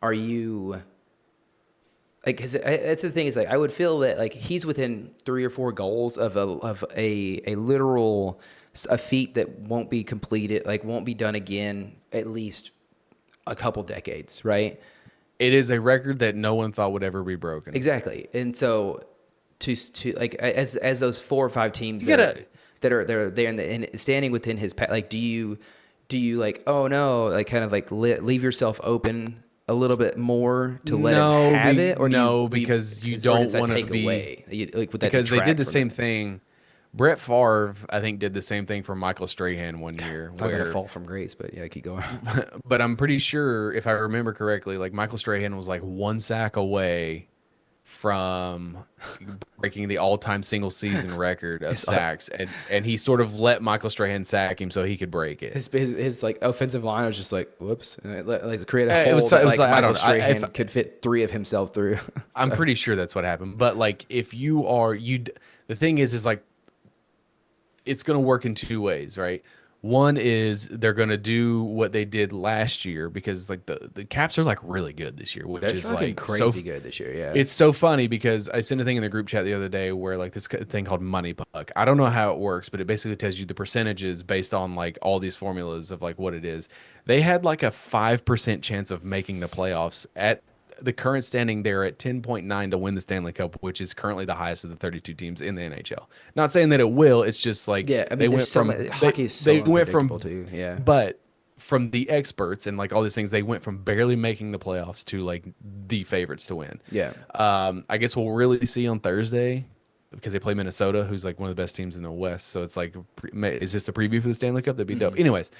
are you like? Because that's the thing is like, I would feel that like he's within 3 or 4 goals of a literal a feat that won't be completed, like won't be done again, at least a couple decades, right? It is a record that no one thought would ever be broken. Exactly. And so to like as those 4 or 5 teams You that, gotta- that are there in standing within his like, do you like, oh no, like kind of like leave yourself open a little bit more to let him have it, or because you or don't does that want to take be away like with that because they did detract the from same it? thing. Brett Favre, I think, did the same thing for Michael Strahan one year. Talk about a Where, fall from grace, but yeah, keep going. but I'm pretty sure, if I remember correctly, like Michael Strahan was like 1 sack away from breaking the all-time single season record of sacks, and he sort of let Michael Strahan sack him so he could break it. His like offensive line was just like whoops, and it like create a It hole was that like, I Michael don't know, Strahan could fit 3 of himself through. I'm pretty sure that's what happened. But like, if you are the thing is like, it's going to work in 2 ways, right? One is they're going to do what they did last year, because like the Caps are like really good this year, which They're is fucking like crazy good this year. Yeah, It's so funny because I sent a thing in the group chat the other day where like this thing called Money Puck. I don't know how it works, but it basically tells you the percentages based on like all these formulas of like what it is. They had like a 5% chance of making the playoffs. At the current standing, they're at 10.9 to win the Stanley Cup, which is currently the highest of the 32 teams in the NHL. Not saying that it will. It's just like yeah. I mean, they went from hockey is so they went from unpredictable too. Yeah, but from the experts and like all these things, they went from barely making the playoffs to like the favorites to win. yeah. I guess we'll really see on Thursday, because they play Minnesota, who's like one of the best teams in the West. So it's like, is this a preview for the Stanley Cup? That'd be dope. Anyways,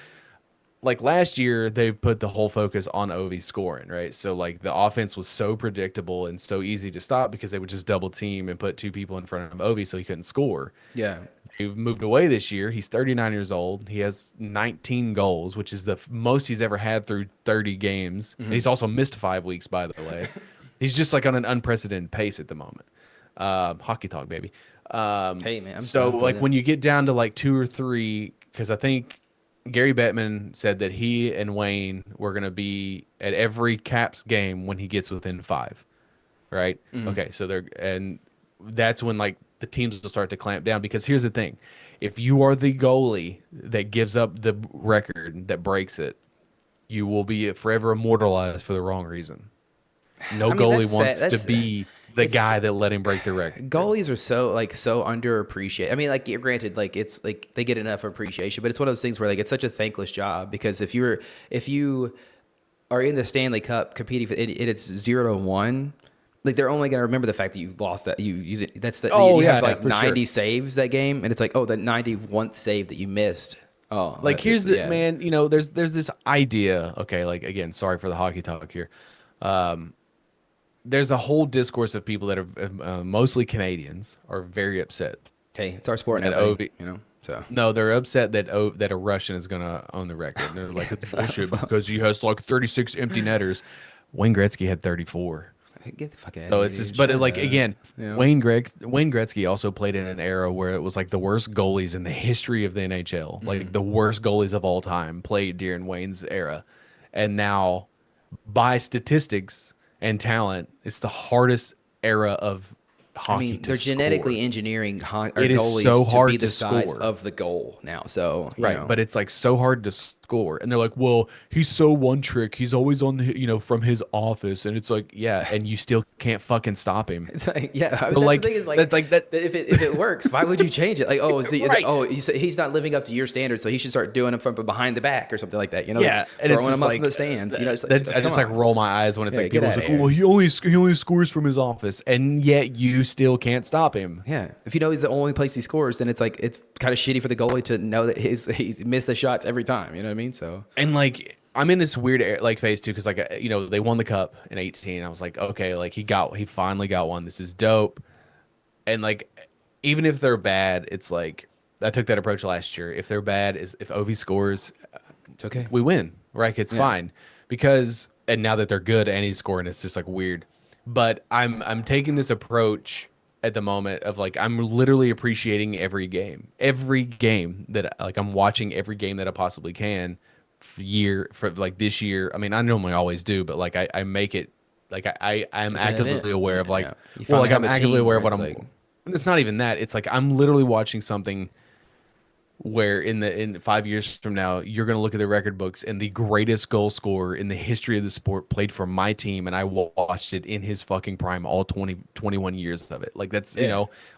like last year, they put the whole focus on Ovi scoring, right? So like the offense was so predictable and so easy to stop because they would just double team and put 2 people in front of Ovi so he couldn't score. Yeah. They've moved away this year. He's 39 years old. He has 19 goals, which is the most he's ever had through 30 games. And he's also missed 5 weeks, by the way. He's just like on an unprecedented pace at the moment. Hockey talk, baby. Hey man. So I'm like feeling when you get down to like 2 or 3, because I think Gary Bettman said that he and Wayne were going to be at every Caps game when he gets within 5, right? Okay, so that's when like the teams will start to clamp down, because here's the thing: if you are the goalie that gives up the record, that breaks it, you will be forever immortalized for the wrong reason. No I mean, goalie that's wants sad. to be the guy that let him break the record. Goalies are so underappreciated. I mean, like, granted, like it's like they get enough appreciation, but it's one of those things where like it's such a thankless job, because if you are in the Stanley Cup competing for it's 0-1, like they're only gonna remember the fact that you lost that you that's the you have like for 90 sure. saves that game, and it's like, oh, that 91st save that you missed. Oh, Like here's the yeah. man, there's this idea. Okay, like again, sorry for the hockey talk here. There's a whole discourse of people that are mostly Canadians are very upset. Hey, it's our sport, And now, Ovi- So No, they're upset that a Russian is gonna own the record. And they're like, it's bullshit because he has like 36 empty netters. Wayne Gretzky had 34. get the fuck out. So it's just, but like again, Yeah. Wayne Gretzky also played in an era where it was like the worst goalies in the history of the NHL, like the worst goalies of all time played during Wayne's era, and now by statistics and talent, it's the hardest era of hockey. I mean, they're to genetically score. engineering our It is goalies so to hard be the to size score. of the goal now. So you Right, know. but it's like so hard to score, and they're like, "Well, he's so one trick. He's always on, from his office," and it's like, yeah, and you still can't fucking stop him. It's like, yeah, I mean, But that's like, the thing is like, that if it works, why would you change it? Like, oh, is Right. he's not living up to your standards, so he should start doing it from behind the back or something like that. Yeah, like and it's throwing just him up like in the stands. It's that's, I just like come on. roll my eyes when it's Yeah, like get people's outta like, here. well, he only scores from his office, and yet you still can't stop him. Yeah, if you know he's the only place he scores, then it's like it's kind of shitty for the goalie to know that he's missed the shots every time. You know what I mean? So And like I'm in this weird like phase too, because like they won the cup in 18. I was like, okay, like he finally got one. This is dope. And like even if they're bad, it's like I took that approach last year. If they're bad, is if Ovi scores, it's okay. we win. Right? It's fine because and now that they're good and he's scoring, it's just like weird. But I'm taking this approach at the moment of like I'm literally appreciating every game that like I'm watching every game that I possibly can for like this year. I mean, I normally always do, but like I make it like I'm It's an actively event. aware of like You well finally like I'm have a actively team aware of where what it's I'm. like- It's not even that. It's like I'm literally watching something where in 5 years from now you're going to look at the record books and the greatest goal scorer in the history of the sport played for my team and I watched it in his fucking prime all 21 years of it. Like that's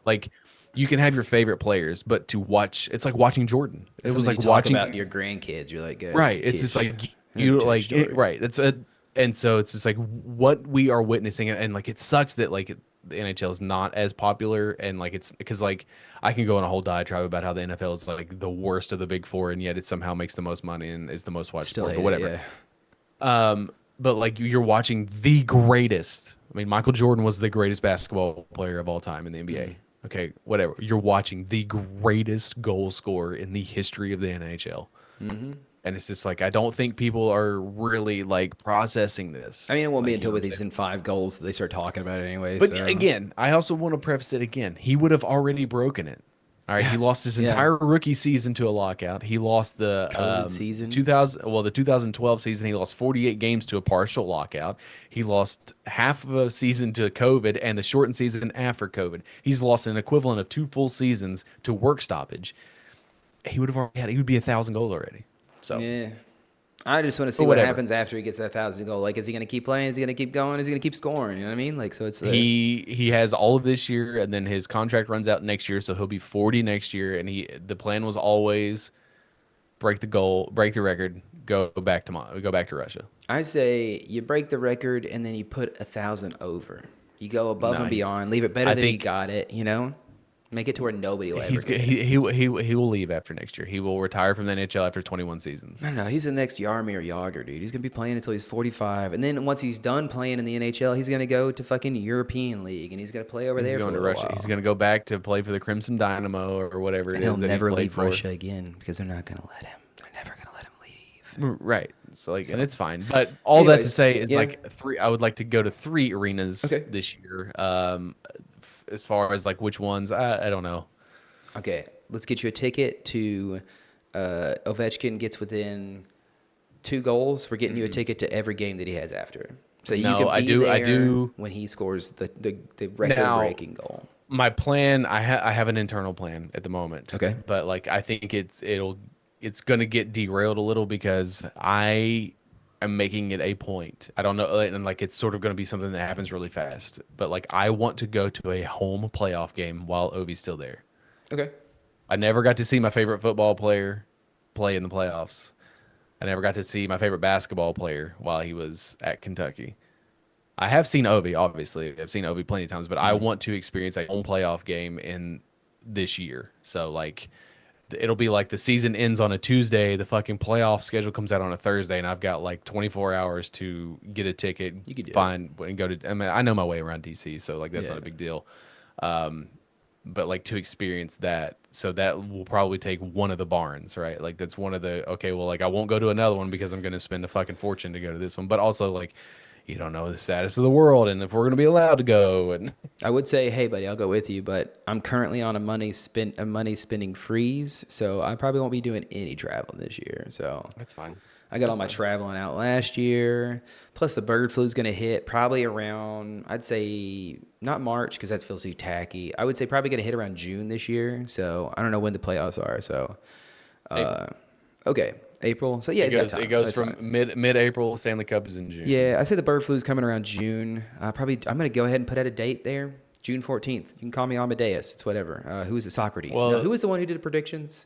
like you can have your favorite players, but to watch it's like watching Jordan. It was like you talk watching about your grandkids. You're like, right. It's just like you like right. That's a and so it's just like what we are witnessing and like it sucks that like the NHL is not as popular and like it's because like I can go on a whole diatribe about how the NFL is like the worst of the big four and yet it somehow makes the most money and is the most watched Still sport, hate but whatever. It, yeah. But like you're watching the greatest. I mean, Michael Jordan was the greatest basketball player of all time in the NBA. Okay, whatever. You're watching the greatest goal scorer in the history of the NHL. And it's just like I don't think people are really like processing this. I mean, it won't like, be until what with I'm these saying? in 5 goals that they start talking about it anyway. But so. again, I also want to preface it again. He would have already broken it. All right, he lost his entire rookie season to a lockout. He lost the COVID season. 2012 season. He lost 48 games to a partial lockout. He lost half of a season to COVID and the shortened season after COVID. He's lost an equivalent of 2 full seasons to work stoppage. He would have already he would be 1,000 goals already. So Yeah. I just want to see what happens after he gets that 1,000 goal. Like, is he going to keep playing? Is he going to keep going? Is he going to keep scoring? You know what I mean? Like, so it's he has all of this year, and then his contract runs out next year, so he'll be 40 next year. And the plan was always break the record, go back to Russia. I say you break the record and then you put 1,000 over. You go above and beyond. Leave it better than you got it. You know, make it to where nobody will ever. He will leave after next year. He will retire from the NHL after 21 seasons. I don't know. He's the next Jaromir Jagr, dude. He's gonna be playing until he's 45, and then once he's done playing in the NHL, he's gonna go to fucking European League, and he's gonna play over there. He's going for to Russia. While. He's going to go back to play for the Crimson Dynamo or whatever it And is. he'll that never he played leave for. Russia again because they're not gonna let him. They're never gonna let him leave. Right. So like, and it's fine. But all that to Anyways, say is yeah. like I would like to go to 3 arenas this year. As far as like which ones, I don't know. Okay, let's get you a ticket to Ovechkin gets within 2 goals. We're getting you a ticket to every game that he has after. So you No, can be I there do. when he scores the record-breaking goal. My plan, I have an internal plan at the moment. Okay. But like I think it's gonna get derailed a little because I am making it a point. I don't know, and like it's sort of gonna be something that happens really fast. But like I want to go to a home playoff game while Ovi's still there. Okay. I never got to see my favorite football player play in the playoffs. I never got to see my favorite basketball player while he was at Kentucky. I have seen Ovi, obviously. I've seen Ovi plenty of times, but I want to experience a home playoff game in this year. So, like, it'll be like the season ends on a Tuesday, the fucking playoff schedule comes out on a Thursday, and I've got like 24 hours to get a ticket, You could do find and go to. I mean, I know my way around DC, so like that's not a big deal. But like to experience that, so that will probably take one of the barns, right? Like that's one of the okay. Well, like I won't go to another one because I'm going to spend a fucking fortune to go to this one. But also like, you don't know the status of the world and if we're going to be allowed to go. And I would say, hey, buddy, I'll go with you, but I'm currently on a money spending freeze, so I probably won't be doing any traveling this year. So that's fine. I got all my traveling out last year. Plus, the bird flu is going to hit probably around, I'd say, not March because that feels too tacky. I would say probably going to hit around June this year. So I don't know when the playoffs are. So, okay, April. So yeah, It goes from mid-April. Stanley Cup is in June. Yeah, I say the bird flu is coming around June. I'm going to go ahead and put out a date there. June 14th. You can call me Amadeus. It's whatever. Who is it? Socrates. Well, no, who was the one who did the predictions?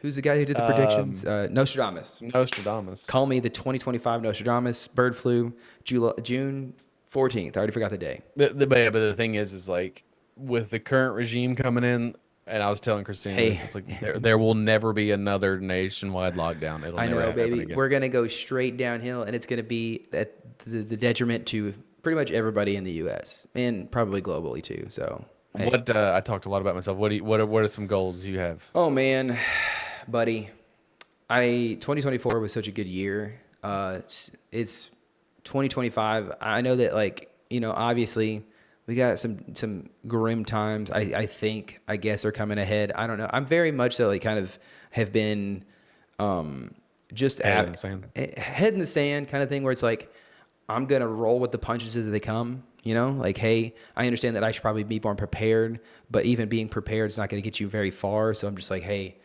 Who's the guy who did the predictions? Nostradamus. Nostradamus. Call me the 2025 Nostradamus. Bird flu, June 14th. I already forgot the day. But the thing is like with the current regime coming in, And I was telling Christina, Hey. it's like there will never be another nationwide lockdown. It'll I never know, happen baby. again. We're gonna go straight downhill, and it's gonna be at the detriment to pretty much everybody in the U.S. and probably globally too. So, hey. What I talked a lot about myself. What are some goals you have? Oh man, buddy, 2024 was such a good year. It's 2025. I know that, like, obviously we got some grim times. I guess are coming ahead. I don't know. I'm very much so, like, kind of have been just Head in the sand. head in the sand kind of thing, where it's like I'm gonna roll with the punches as they come. Like, hey, I understand that I should probably be more prepared, but even being prepared is not going to get you very far. So I'm just like, hey,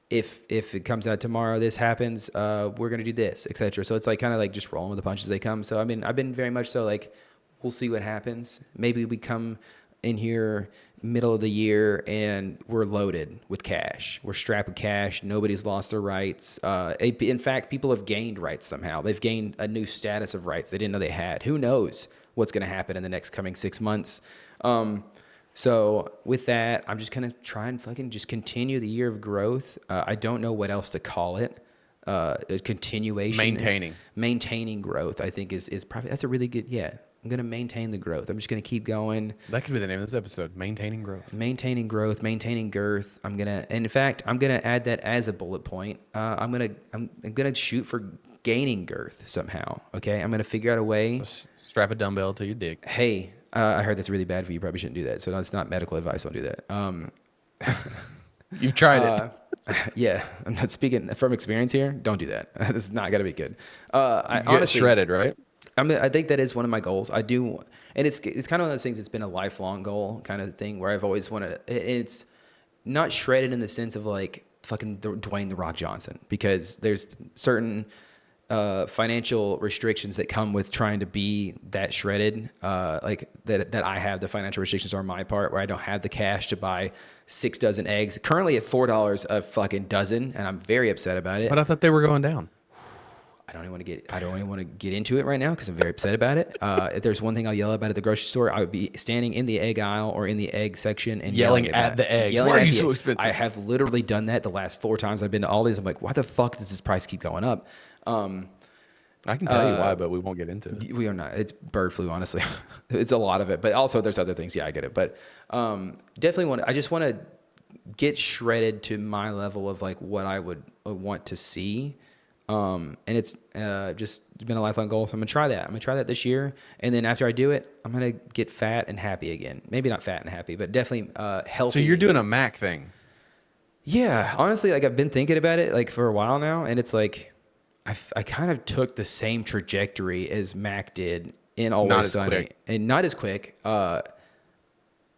if it comes out tomorrow, this happens, we're going to do this, etc. So it's like kind of like just rolling with the punches as they come. So I mean, I've been very much so like, we'll see what happens. Maybe we come in here middle of the year and we're loaded with cash. We're strapped with cash. Nobody's lost their rights. In fact, people have gained rights somehow. They've gained a new status of rights they didn't know they had. Who knows what's going to happen in the next coming 6 months? So with that, I'm just going to try and fucking just continue the year of growth. I don't know what else to call it. A continuation. Maintaining growth, I think is probably, that's a really good, yeah. I'm going to maintain the growth. I'm just going to keep going. That could be the name of this episode, Maintaining Growth. Maintaining growth, maintaining girth. And in fact, I'm going to add that as a bullet point. I'm going to shoot for gaining girth somehow. Okay. I'm going to figure out a way. Strap a dumbbell to your dick. Hey, I heard that's really bad for you. You probably shouldn't do that. So that's not medical advice. Don't do that. You've tried it. Yeah. I'm not speaking from experience here. Don't do that. This is not going to be good. You get shredded, right? I think that is one of my goals. I do, and it's kind of one of those things. It's been a lifelong goal kind of thing where I've always wanted. It's not shredded in the sense of like fucking Dwayne the Rock Johnson, because there's certain financial restrictions that come with trying to be that shredded. Like that I have, the financial restrictions are on my part, where I don't have the cash to buy 6 dozen eggs. Currently at $4 a fucking dozen, and I'm very upset about it. But I thought they were going down. I don't even want to get into it right now because I'm very upset about it. If there's one thing I'll yell about at the grocery store, I would be standing in the egg aisle or in the egg section and yelling at the eggs. Why are you so expensive? I have literally done that the last 4 times I've been to Aldi's. I'm like, why the fuck does this price keep going up? I can tell you why, but we won't get into it. We are not. It's bird flu, honestly. It's a lot of it, but also there's other things. Yeah, I get it, but definitely I just want to get shredded to my level of like what I would want to see. And it's just been a lifelong goal. So I'm going to try that. I'm going to try that this year. And then after I do it, I'm going to get fat and happy again. Maybe not fat and happy, but definitely healthy. So you're doing a Mac thing. Yeah. Honestly, like I've been thinking about it like for a while now. And it's like, I kind of took the same trajectory as Mac did in Always Sunny. And not as quick and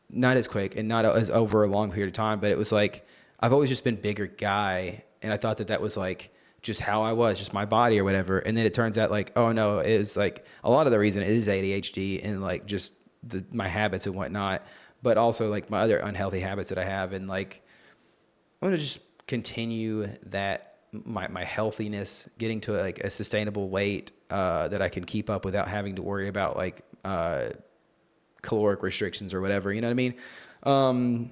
not as over a long period of time. But it was like, I've always just been bigger guy. And I thought that was like, just how I was, just my body or whatever. And then it turns out like, oh no, it was like a lot of the reason is ADHD and like just my habits and whatnot, but also like my other unhealthy habits that I have. And like, I'm going to just continue that, my healthiness, getting to like a sustainable weight that I can keep up without having to worry about like caloric restrictions or whatever. You know what I mean?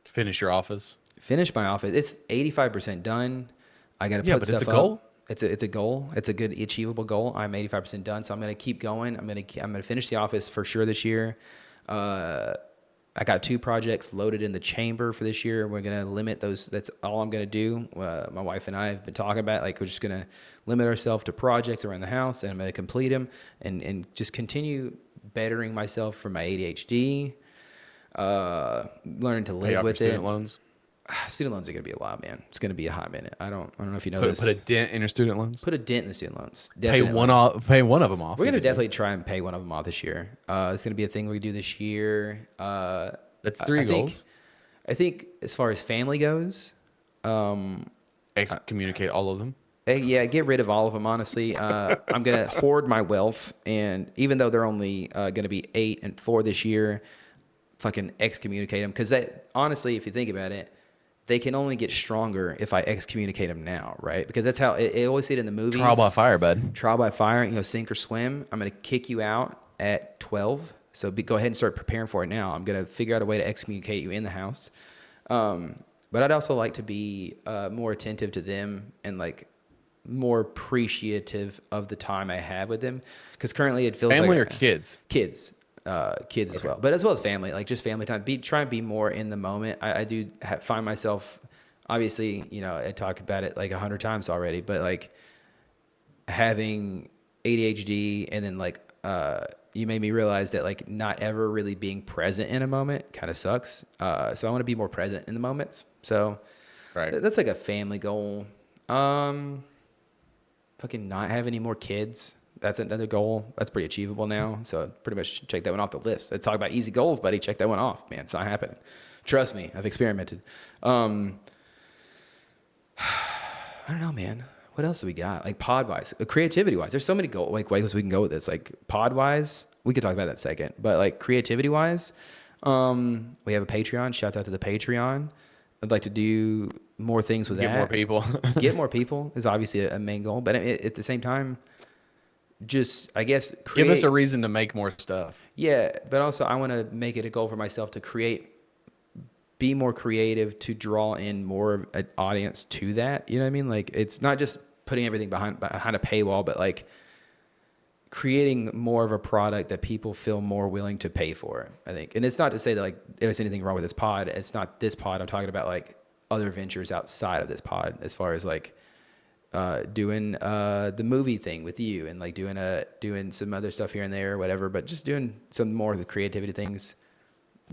Finish your office. Finish my office. It's 85% done. I got to put stuff it's a goal. Up. It's a goal. It's a good achievable goal. I'm 85% done, so I'm going to keep going. I'm going to finish the office for sure this year. I got 2 projects loaded in the chamber for this year. We're going to limit those. That's all I'm going to do. My wife and I have been talking about like we're just going to limit ourselves to projects around the house, and I'm going to complete them and just continue bettering myself for my ADHD. Learning to live with student loans. Student loans are going to be a lot, man. It's going to be a hot minute. I don't know if you know Put this. a dent in your student loans. Put a dent in the student loans. Pay one of them off. We're going to definitely try and pay one of them off this year. It's going to be a thing we do this year. That's 3 goals. I think as far as family goes, excommunicate all of them. Yeah, get rid of all of them, honestly. I'm going to hoard my wealth. And even though they're only going to be 8 and 4 this year, fucking excommunicate them. Because honestly, if you think about it, they can only get stronger if I excommunicate them now, right? Because that's how I always see it in the movies. Trial by fire, bud. Trial by fire, sink or swim. I'm going to kick you out at 12. So go ahead and start preparing for it now. I'm going to figure out a way to excommunicate you in the house. But I'd also like to be more attentive to them and like more appreciative of the time I have with them. Because currently it feels Family like or kids? kids, kids as well, but as well as family, like just family time. Try and be more in the moment. I do find myself, obviously, you know, I talk about it like 100 times already, but like having ADHD and then like you made me realize that like not ever really being present in a moment kind of sucks. So I want to be more present in the moments. So Right. that's like a family goal. Fucking not have any more kids. That's another goal. That's pretty achievable now. So pretty much check that one off the list. Let's talk about easy goals, buddy. Check that one off, man. It's not happening. Trust me. I've experimented. I don't know, man. What else do we got? Like pod wise, creativity wise, there's so many like ways we can go with this. Like pod wise, we could talk about that in a second. But like creativity wise, we have a Patreon. Shouts out to the Patreon. I'd like to do more things with Get that. more people. Get more people is obviously a main goal, but at the same time, just I guess Give us a reason to make more stuff. yeah, but also I want to make it a goal for myself to be more creative, to draw in more of an audience to that. You know what I mean? Like it's not just putting everything behind a paywall, but like creating more of a product that people feel more willing to pay for, I think. And it's not to say that like there's anything wrong with this pod. It's not this pod. I'm talking about like other ventures outside of this pod, as far as like doing the movie thing with you and like doing some other stuff here and there or whatever, but just doing some more of the creativity things.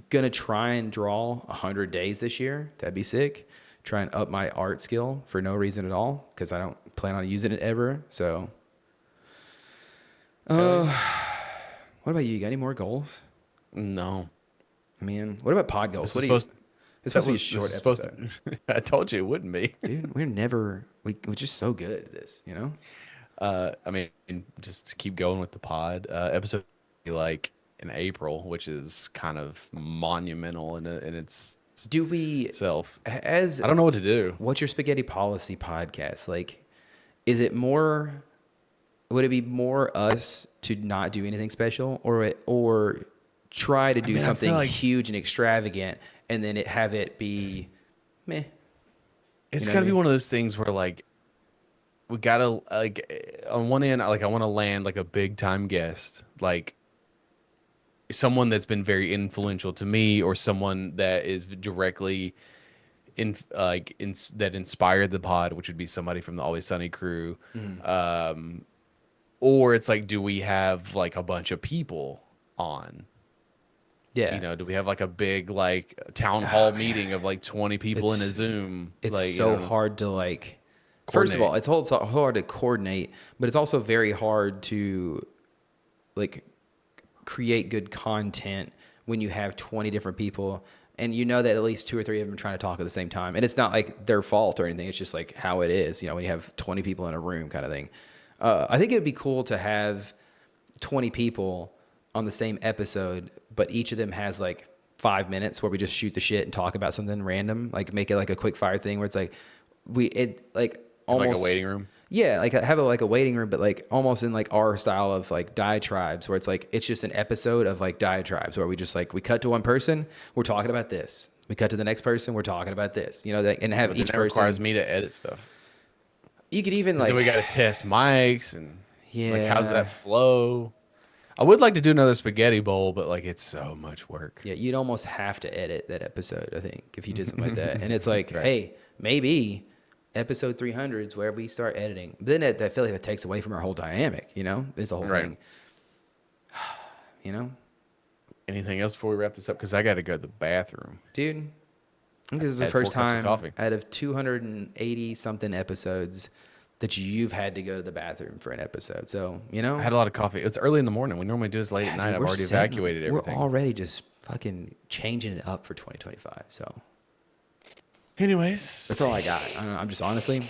Gonna try and draw 100 days this year. That'd be sick. Try and up my art skill for no reason at all, because I don't plan on using it ever. So what about you? You got any more goals? No. I mean, what about pod goals? This What was do you, it's supposed to be a short episode. I told you it wouldn't be. Dude, we're just so good at this, you know? I mean, just to keep going with the pod, episode like in April, which is kind of monumental in its Do we, self. I don't know what to do. What's your spaghetti policy podcast? Like, is it more, would it be more us to not do anything special, or try to do mean, I feel something like- huge and extravagant and then have it be meh? It's You know got to what I be mean? one of those things where like we gotta like on one end, like I want to land like a big time guest, like someone that's been very influential to me, or someone that is directly that inspired the pod, which would be somebody from the Always Sunny crew. Or it's like, do we have like a bunch of people on? Yeah. You know, do we have like a big like town hall meeting of like 20 people in a It's- Zoom? It's like, so you know, hard to like. First of all, it's hard to coordinate, but it's also very hard to like create good content when you have 20 different people and you know that at least 2 or 3 of them are trying to talk at the same time. And it's not like their fault or anything. It's just like how it is, you know, when you have 20 people in a room kind of thing. I think it would be cool to have 20 people on the same episode, but each of them has like 5 minutes where we just shoot the shit and talk about something random, like make it like a quick fire thing where it's like almost like a waiting room. Yeah, like have a waiting room, but like almost in like our style of like diatribes, where it's like it's just an episode of like diatribes where we just like we cut to one person, we're talking about this. We cut to the next person, we're talking about this. You know, and have But each that person. requires me to edit stuff. You could even like So we got to test mics and like how's Yeah. that flow? I would like to do another spaghetti bowl, but like it's so much work. Yeah, you'd almost have to edit that episode, I think, if you did something like that. And it's like, hey, maybe episode 300 is where we start editing. Then I feel like that takes away from our whole dynamic, you know? It's the whole Right. thing. You know? Anything else before we wrap this up? Because I got to go to the bathroom. Dude, I think this is the Had 4 first cups of time coffee. out of 280 something episodes that you've had to go to the bathroom for an episode. So, you know? I had a lot of coffee. It's early in the morning. We normally do this late at night. Dude, I've we're already setting- evacuated everything. We're already just fucking changing it up for 2025. So Anyways, that's all I got. I don't know, I'm just honestly,